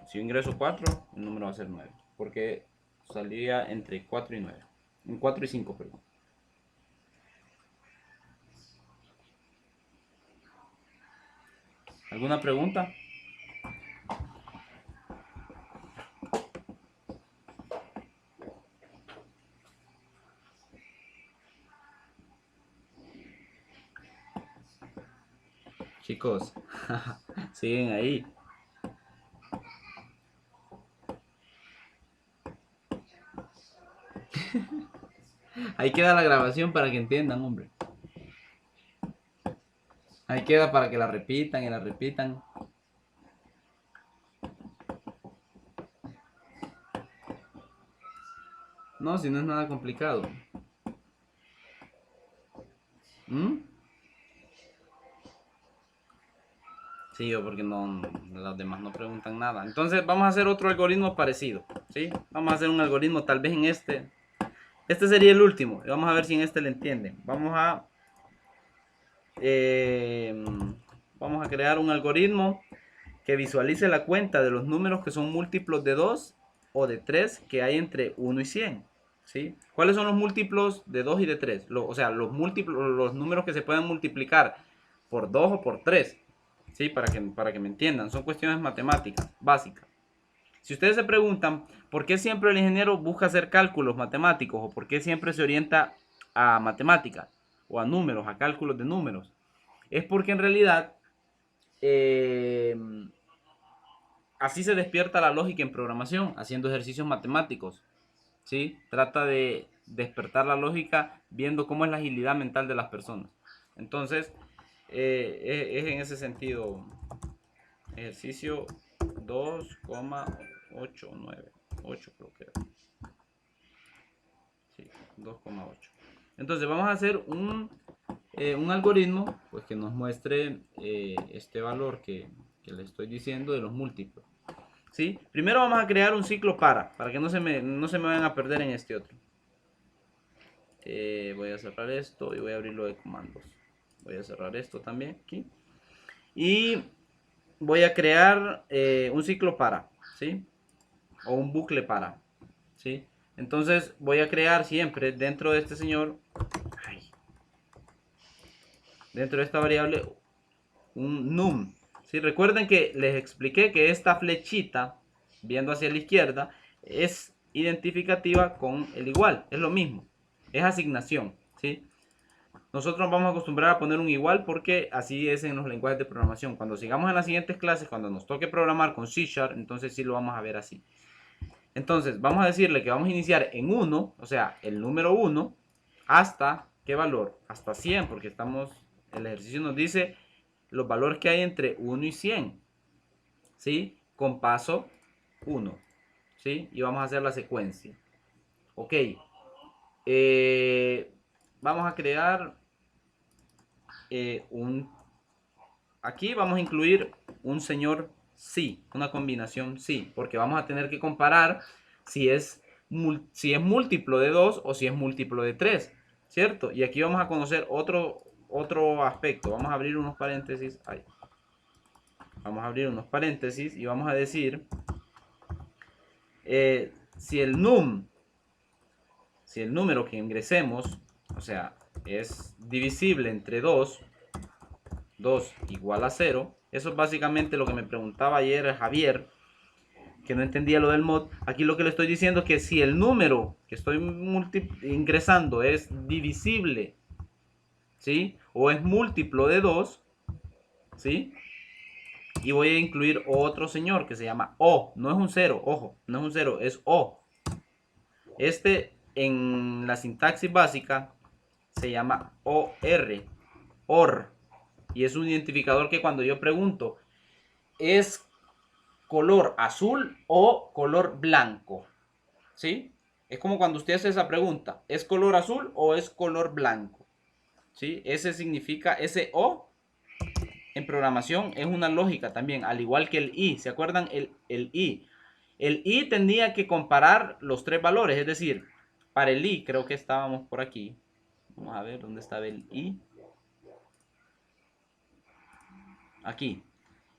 Si yo ingreso 4, el número va a ser 9. Porque salía entre 4 y 9. En 4 y 5, perdón. ¿Alguna pregunta? Chicos, siguen ahí. Ahí queda la grabación para que entiendan, hombre. Ahí queda para que la repitan y la repitan. No, si no es nada complicado. ¿Mm? Sí, o porque no, los demás no preguntan nada. Entonces vamos a hacer otro algoritmo parecido, ¿sí? Vamos a hacer un algoritmo tal vez en este. Este sería el último. Y vamos a ver si en este le entienden. Vamos a crear un algoritmo que visualice la cuenta de los números que son múltiplos de 2 o de 3 que hay entre 1 y 100. ¿Sí? ¿Cuáles son los múltiplos de 2 y de 3? O sea, los números que se pueden multiplicar por 2 o por 3. ¿Sí? Para que me entiendan. Son cuestiones matemáticas básicas. Si ustedes se preguntan por qué siempre el ingeniero busca hacer cálculos matemáticos o por qué siempre se orienta a matemáticas o a números, a cálculos de números, es porque en realidad eh, así se despierta la lógica en programación, haciendo ejercicios matemáticos. ¿Sí? Trata de despertar la lógica viendo cómo es la agilidad mental de las personas. Entonces, es en ese sentido. Ejercicio 2,89. 8 creo que era. Sí, 2,8. Entonces vamos a hacer un algoritmo pues, que nos muestre este valor que le estoy diciendo de los múltiplos. ¿Sí? Primero vamos a crear un ciclo para que no se me vayan a perder en este otro. Voy a cerrar esto y voy a abrirlo de comandos. Voy a cerrar esto también aquí. Y voy a crear un ciclo ¿sí? O un bucle ¿sí? Entonces voy a crear siempre dentro de este señor, dentro de esta variable, un num. ¿Sí? Recuerden que les expliqué que esta flechita, viendo hacia la izquierda, es identificativa con el igual. Es lo mismo. Es asignación. ¿Sí? Nosotros nos vamos a acostumbrar a poner un igual porque así es en los lenguajes de programación. Cuando sigamos en las siguientes clases, cuando nos toque programar con C#, entonces sí lo vamos a ver así. Entonces, vamos a decirle que vamos a iniciar en 1, o sea, el número 1, hasta, ¿qué valor? Hasta 100, porque el ejercicio nos dice los valores que hay entre 1 y 100, ¿sí? Con paso 1, ¿sí? Y vamos a hacer la secuencia. Ok. Vamos a crear aquí vamos a incluir un señor sí, una combinación sí, porque vamos a tener que comparar si es múltiplo de 2 o si es múltiplo de 3, ¿cierto? Y aquí vamos a conocer otro aspecto. Vamos a abrir unos paréntesis. Ahí. Vamos a abrir unos paréntesis y vamos a decir si el número que ingresemos, o sea, es divisible entre 2 igual a 0. Eso es básicamente lo que me preguntaba ayer Javier, que no entendía lo del mod. Aquí lo que le estoy diciendo es que si el número que estoy ingresando es divisible, ¿sí? O es múltiplo de 2, ¿sí? Y voy a incluir otro señor que se llama O. No es un 0, ojo, no es un 0, es O. Este en la sintaxis básica se llama OR, OR. Y es un identificador que cuando yo pregunto, ¿es color azul o color blanco? ¿Sí? Es como cuando usted hace esa pregunta, ¿es color azul o es color blanco? ¿sí? Ese significa, ese O en programación es una lógica también, al igual que el I. ¿Se acuerdan? El I. El I tendría que comparar los tres valores, es decir, para el I, creo que estábamos por aquí. Vamos a ver dónde estaba el I. Aquí.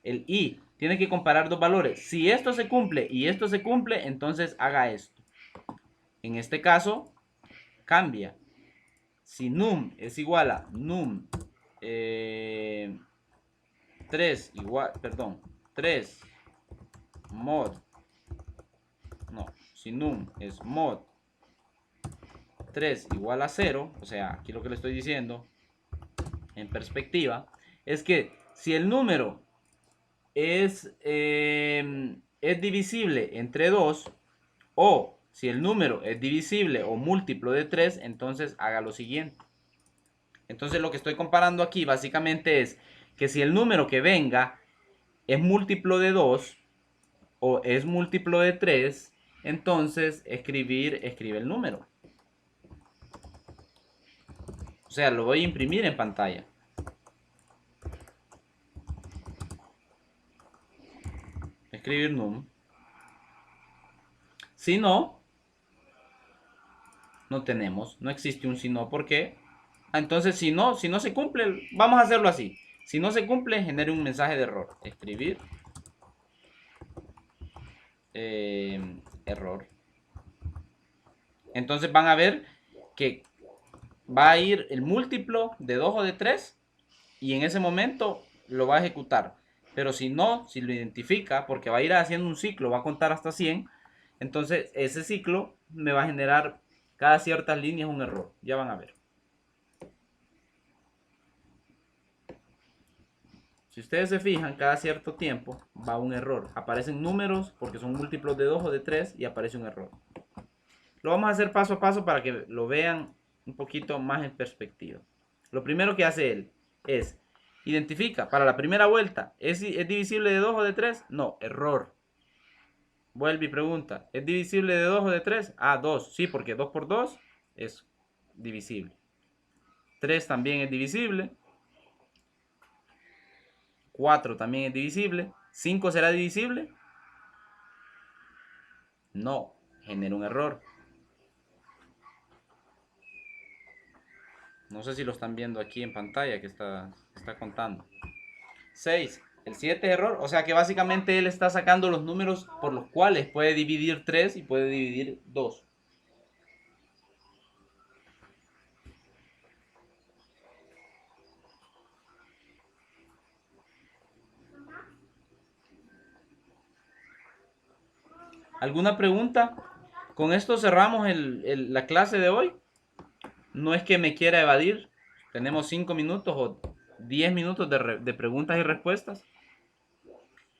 El I tiene que comparar dos valores. Si esto se cumple y esto se cumple, entonces haga esto. En este caso, cambia. Si num es igual a num 3 igual, perdón, 3 mod, no, si num es mod 3 igual a 0, o sea, aquí lo que le estoy diciendo en perspectiva es que si el número es divisible entre 2 o si el número es divisible o múltiplo de 3, entonces haga lo siguiente. Entonces lo que estoy comparando aquí básicamente es que si el número que venga es múltiplo de 2 o es múltiplo de 3, entonces escribe el número. O sea, lo voy a imprimir en pantalla. Escribir num. Si no, no tenemos, no existe un si no, ¿por qué? Entonces si no se cumple, vamos a hacerlo así. Si no se cumple, genere un mensaje de error. Escribir error. Entonces van a ver que va a ir el múltiplo de 2 o de 3 y en ese momento lo va a ejecutar. Pero si no, si lo identifica, porque va a ir haciendo un ciclo, va a contar hasta 100, entonces ese ciclo me va a generar cada ciertas líneas un error. Ya van a ver. Si ustedes se fijan, cada cierto tiempo va un error. Aparecen números porque son múltiplos de 2 o de 3 y aparece un error. Lo vamos a hacer paso a paso para que lo vean un poquito más en perspectiva. Lo primero que hace él es identifica para la primera vuelta. ¿Es divisible de 2 o de 3? No, error. Vuelve y pregunta, ¿es divisible de 2 o de 3? Ah, 2, sí, porque 2 por 2 es divisible. 3 también es divisible. 4 también es divisible. 5 será divisible. No, genera un error. No sé si lo están viendo aquí en pantalla que está contando. 6. El 7 es error. O sea que básicamente él está sacando los números por los cuales puede dividir 3 y puede dividir 2. ¿Alguna pregunta? Con esto cerramos la clase de hoy. No es que me quiera evadir. Tenemos 5 minutos o 10 minutos de preguntas y respuestas.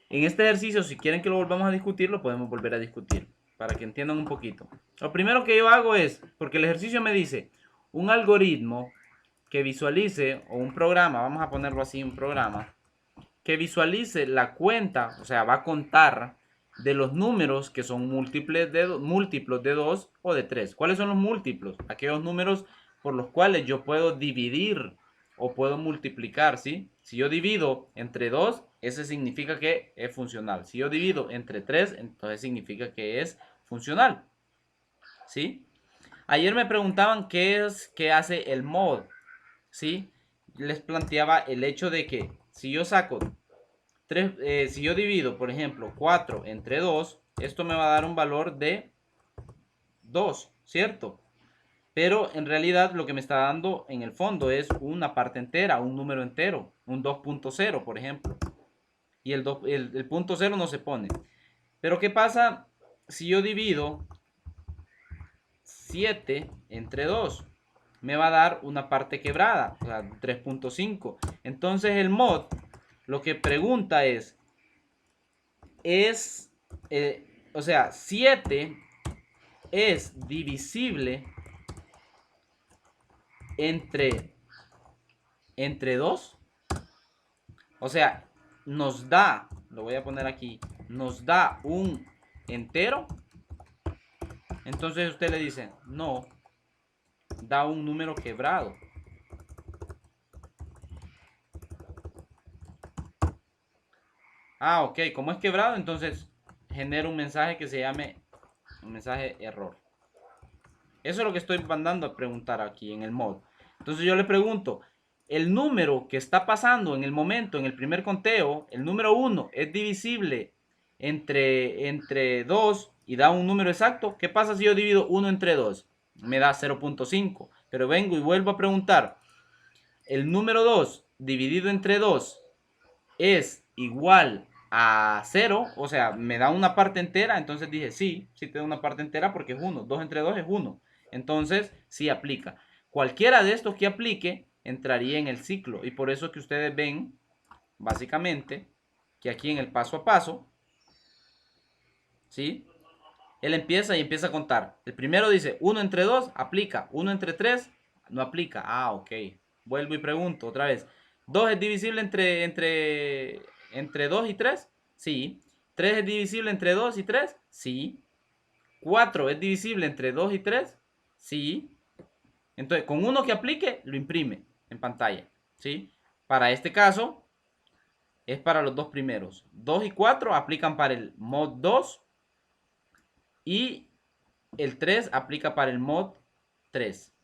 En este ejercicio, si quieren que lo volvamos a discutir, lo podemos volver a discutir para que entiendan un poquito. Lo primero que yo hago es, porque el ejercicio me dice, un algoritmo que visualice, o un programa, vamos a ponerlo así, un programa, que visualice la cuenta, o sea, va a contar de los números que son múltiplos de 2 o de 3. ¿Cuáles son los múltiplos? Aquellos números por los cuales yo puedo dividir o puedo multiplicar, ¿sí? Si yo divido entre 2, ese significa que es funcional. Si yo divido entre 3, entonces significa que es funcional, ¿sí? Ayer me preguntaban qué hace el mod, ¿sí? Les planteaba el hecho de que si yo saco 3, si yo divido, por ejemplo, 4 entre 2, esto me va a dar un valor de 2, ¿cierto? Pero en realidad lo que me está dando en el fondo es una parte entera, un número entero, un 2.0, por ejemplo. Y el punto 0 no se pone. Pero ¿qué pasa si yo divido 7 entre 2? Me va a dar una parte quebrada, o sea, 3.5. Entonces el mod lo que pregunta es, o sea, 7 es divisible entre 2. O sea, nos da, lo voy a poner aquí, nos da un entero. Entonces usted le dice, no, da un número quebrado. Ah, ok, como es quebrado, entonces genera un mensaje que se llame un mensaje error. Eso es lo que estoy mandando a preguntar aquí en el mod. Entonces yo le pregunto, el número que está pasando en el momento, en el primer conteo, el número 1 es divisible entre 2 y da un número exacto. ¿Qué pasa si yo divido 1 entre 2? Me da 0.5. Pero vengo y vuelvo a preguntar, el número 2 dividido entre 2 es igual a 0, o sea, me da una parte entera, entonces dije, sí, sí te da una parte entera porque es 1, 2 entre 2 es 1, entonces sí aplica. Cualquiera de estos que aplique entraría en el ciclo y por eso que ustedes ven, básicamente, que aquí en el paso a paso, ¿sí? Él empieza y empieza a contar. El primero dice 1 entre 2, aplica. 1 entre 3, no aplica. Ah, ok. Vuelvo y pregunto otra vez. ¿2 es divisible entre 2 y 3? Sí. ¿3 es divisible entre 2 y 3? Sí. ¿4 es divisible entre 2 y 3? Sí. Entonces, con uno que aplique, lo imprime en pantalla. ¿Sí? Para este caso, es para los dos primeros. 2 y 4 aplican para el mod 2 y el 3 aplica para el mod 3.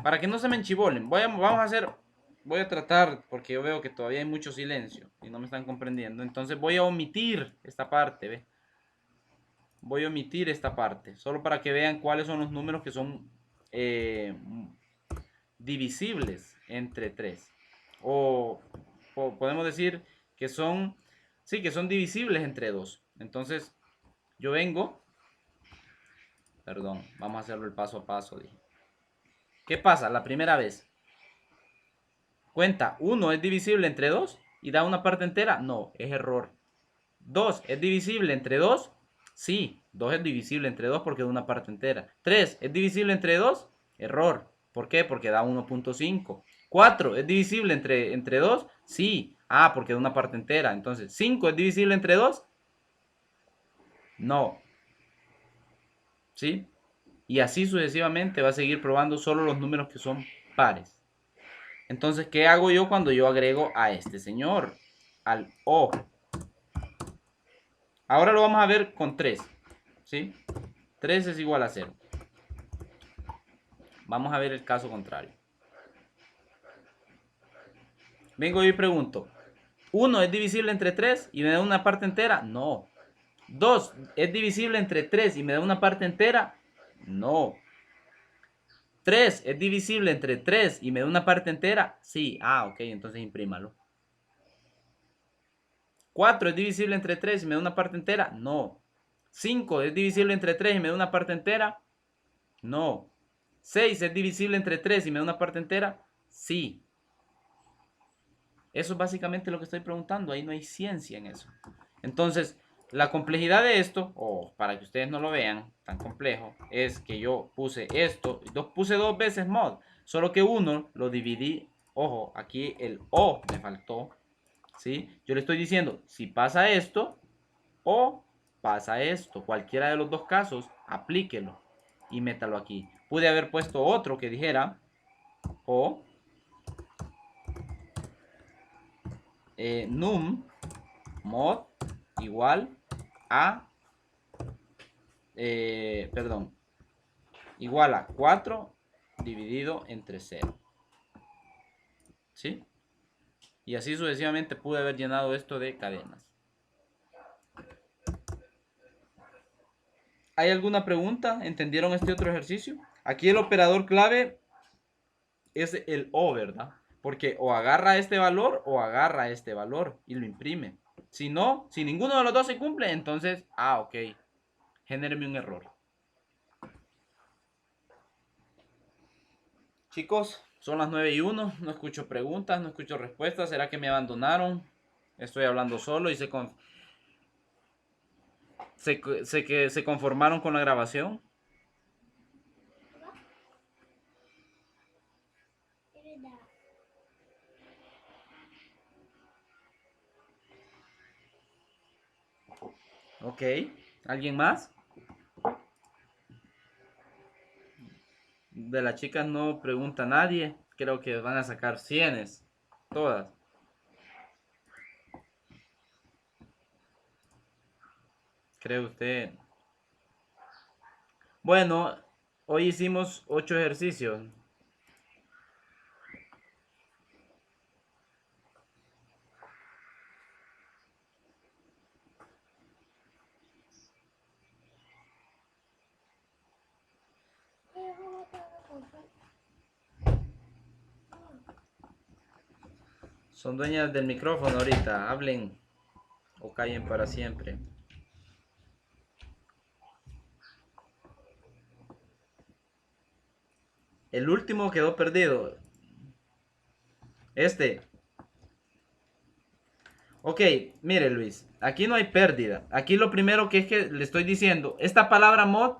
Para que no se me enchivolen, voy a tratar, porque yo veo que todavía hay mucho silencio y no me están comprendiendo. Entonces voy a omitir esta parte, ¿ve? Voy a omitir esta parte, solo para que vean cuáles son los números que son divisibles entre 3. O podemos decir que son, sí, que son divisibles entre 2. Entonces yo vengo, perdón, vamos a hacerlo el paso a paso, dije. ¿Qué pasa? La primera vez. Cuenta, 1 es divisible entre 2 y da una parte entera. No, es error. 2 es divisible entre 2. Sí, 2 es divisible entre 2 porque da una parte entera. 3 es divisible entre 2. Error. ¿Por qué? Porque da 1.5. 4 es divisible entre 2. Sí. Ah, porque da una parte entera. Entonces, 5 es divisible entre 2. No. ¿Sí? Y así sucesivamente va a seguir probando solo los números que son pares. Entonces, ¿qué hago yo cuando yo agrego a este señor? Al O. Ahora lo vamos a ver con 3. ¿Sí? 3 es igual a 0. Vamos a ver el caso contrario. Vengo y pregunto. 1 es divisible entre 3 y me da una parte entera. No. 2 es divisible entre 3 y me da una parte entera. No. 3 es divisible entre 3 y me da una parte entera. Sí. Ah, ok. Entonces imprímalo. 4 es divisible entre 3 y me da una parte entera. No. 5 es divisible entre 3 y me da una parte entera. No. 6 es divisible entre 3 y me da una parte entera. Sí. Eso es básicamente lo que estoy preguntando. Ahí no hay ciencia en eso. Entonces, la complejidad de esto, o para que ustedes no lo vean tan complejo, es que yo puse esto, puse dos veces mod, solo que uno lo dividí. Ojo, aquí el O me faltó. ¿Sí? Yo le estoy diciendo, si pasa esto o pasa esto, cualquiera de los dos casos, aplíquelo y métalo aquí. Pude haber puesto otro que dijera o num mod igual a, perdón, igual a 4 dividido entre 0. ¿Sí? Y así sucesivamente pude haber llenado esto de cadenas. ¿Hay alguna pregunta? ¿Entendieron este otro ejercicio? Aquí el operador clave es el O, ¿verdad? Porque o agarra este valor o agarra este valor y lo imprime. Si no, si ninguno de los dos se cumple, entonces, ok, genéreme un error. Chicos, son las 9:01, no escucho preguntas, no escucho respuestas. ¿Será que me abandonaron? Estoy hablando solo y que se conformaron con la grabación. Ok, ¿alguien más? De las chicas no pregunta nadie. Creo que van a sacar cienes. Todas. ¿Cree usted? Bueno, hoy hicimos 8 ejercicios. Son dueñas del micrófono ahorita. Hablen o callen para siempre. El último quedó perdido. Este. Ok, mire Luis, aquí no hay pérdida. Aquí lo primero que es que le estoy diciendo, esta palabra mod,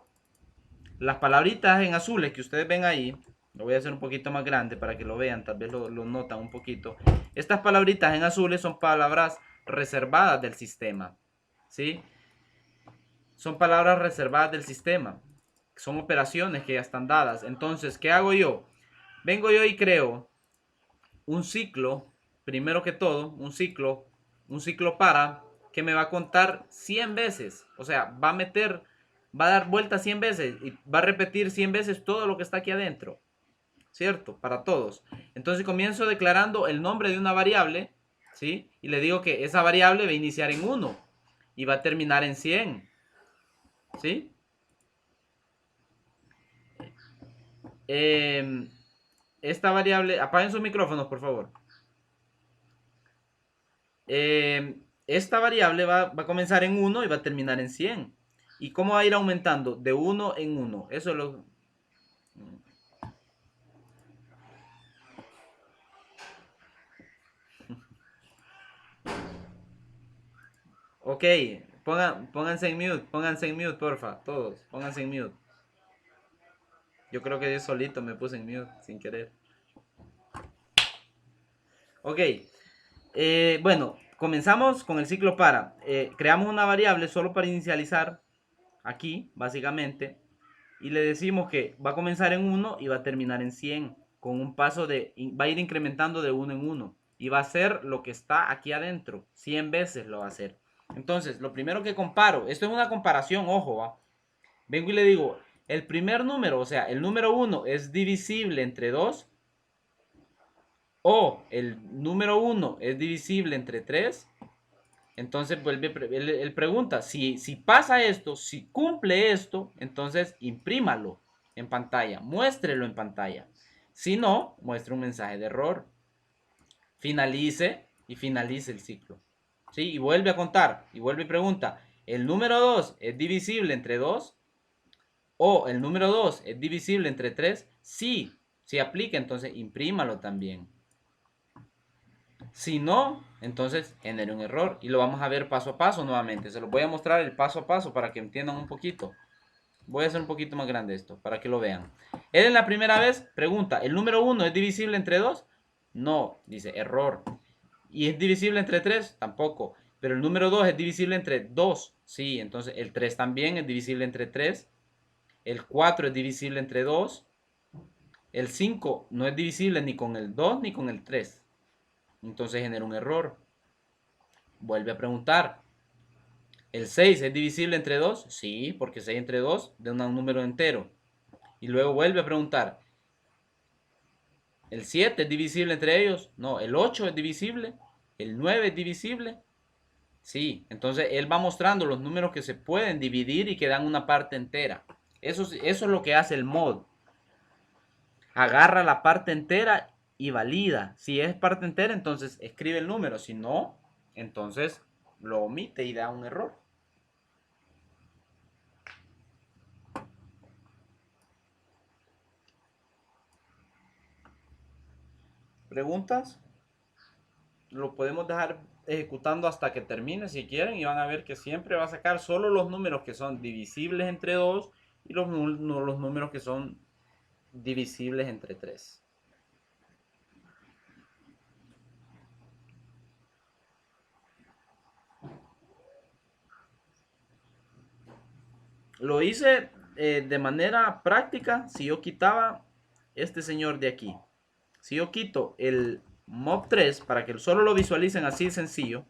las palabritas en azules que ustedes ven ahí, lo voy a hacer un poquito más grande para que lo vean, tal vez lo notan un poquito. Estas palabritas en azules son palabras reservadas del sistema, ¿sí? Son palabras reservadas del sistema. Son operaciones que ya están dadas. Entonces, ¿qué hago yo? Vengo yo y creo un ciclo, primero que todo, un ciclo para que me va a contar 100 veces. O sea, va a dar vueltas 100 veces y va a repetir 100 veces todo lo que está aquí adentro. ¿Cierto? Para todos. Entonces comienzo declarando el nombre de una variable, ¿sí? Y le digo que esa variable va a iniciar en 1 y va a terminar en 100. ¿Sí? Esta variable, apaguen sus micrófonos, por favor. Esta variable va a comenzar en 1 y va a terminar en 100. ¿Y cómo va a ir aumentando? De 1 en 1. Eso es lo... Ok, pónganse en mute, porfa, todos, pónganse en mute. Yo creo que yo solito me puse en mute, sin querer. Ok, bueno, comenzamos con el ciclo para. Creamos una variable solo para inicializar, aquí, básicamente, y le decimos que va a comenzar en 1 y va a terminar en 100, con un paso de, va a ir incrementando de 1 en 1, y va a ser lo que está aquí adentro, 100 veces lo va a hacer. Entonces, lo primero que comparo, esto es una comparación, ojo, ¿va? Vengo y le digo, el primer número, o sea, el número 1 es divisible entre 2, o el número 1 es divisible entre 3. Entonces vuelve, él pregunta, si pasa esto, si cumple esto, entonces imprímalo en pantalla, muéstrelo en pantalla. Si no, muestre un mensaje de error. Finalice y finalice el ciclo. ¿Sí? Y vuelve a contar y vuelve y pregunta, ¿el número 2 es divisible entre 2? ¿O el número 2 es divisible entre 3? Sí, si aplica, entonces imprímalo también. Si no, entonces genere un error y lo vamos a ver paso a paso nuevamente. Se los voy a mostrar el paso a paso para que entiendan un poquito. Voy a hacer un poquito más grande esto para que lo vean. Él en la primera vez pregunta, ¿el número 1 es divisible entre 2? No, dice error. ¿Y es divisible entre 3? Tampoco. Pero el número 2 es divisible entre 2. Sí, entonces el 3 también es divisible entre 3. El 4 es divisible entre 2. El 5 no es divisible ni con el 2 ni con el 3. Entonces genera un error. Vuelve a preguntar. ¿El 6 es divisible entre 2? Sí, porque 6 entre 2 da un número entero. Y luego vuelve a preguntar. ¿El 7 es divisible entre ellos? No. ¿El 8 es divisible? ¿El 9 es divisible? Sí. Entonces él va mostrando los números que se pueden dividir y que dan una parte entera. Eso es lo que hace el mod. Agarra la parte entera y valida. Si es parte entera, entonces escribe el número. Si no, entonces lo omite y da un error. ¿Preguntas? Lo podemos dejar ejecutando hasta que termine si quieren y van a ver que siempre va a sacar solo los números que son divisibles entre 2 y los números que son divisibles entre 3. Lo hice de manera práctica si yo quitaba este señor de aquí. Si yo quito Mob 3, para que solo lo visualicen así de sencillo,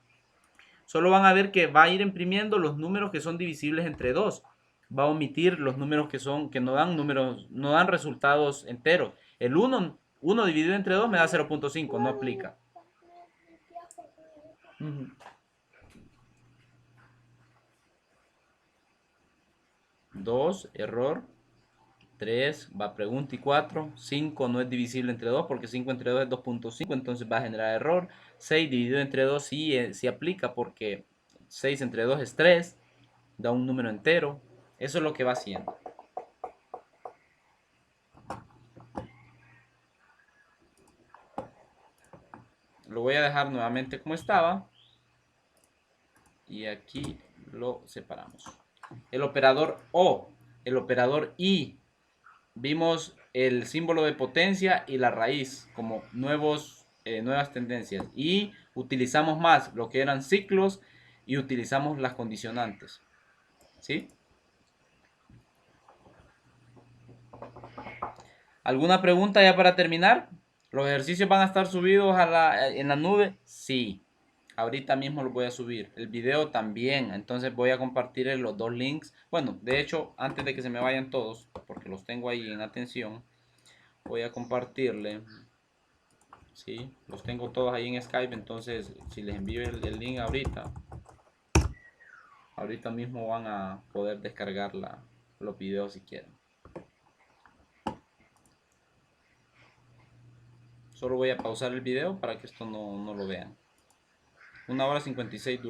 solo van a ver que va a ir imprimiendo los números que son divisibles entre 2. Va a omitir los números que no dan números, no dan resultados enteros. El 1 dividido entre 2 me da 0.5, no aplica. 2, error. 3, va pregunta y 4. 5 no es divisible entre 2 porque 5 entre 2 es 2.5, entonces va a generar error. 6 dividido entre 2 sí aplica porque 6 entre 2 es 3, da un número entero. Eso es lo que va haciendo. Lo voy a dejar nuevamente como estaba. Y aquí lo separamos. El operador O, el operador I. Vimos el símbolo de potencia y la raíz como nuevas tendencias. Y utilizamos más lo que eran ciclos y utilizamos las condicionantes. ¿Sí? ¿Alguna pregunta ya para terminar? ¿Los ejercicios van a estar subidos en la nube? Sí. Ahorita mismo los voy a subir. El video también. Entonces voy a compartir los dos links. Bueno, de hecho, antes de que se me vayan todos, porque los tengo ahí en atención, voy a compartirle. Sí, los tengo todos ahí en Skype. Entonces, si les envío el link ahorita mismo van a poder descargar los videos si quieren. Solo voy a pausar el video para que esto no lo vean. 1 hora 56 dura.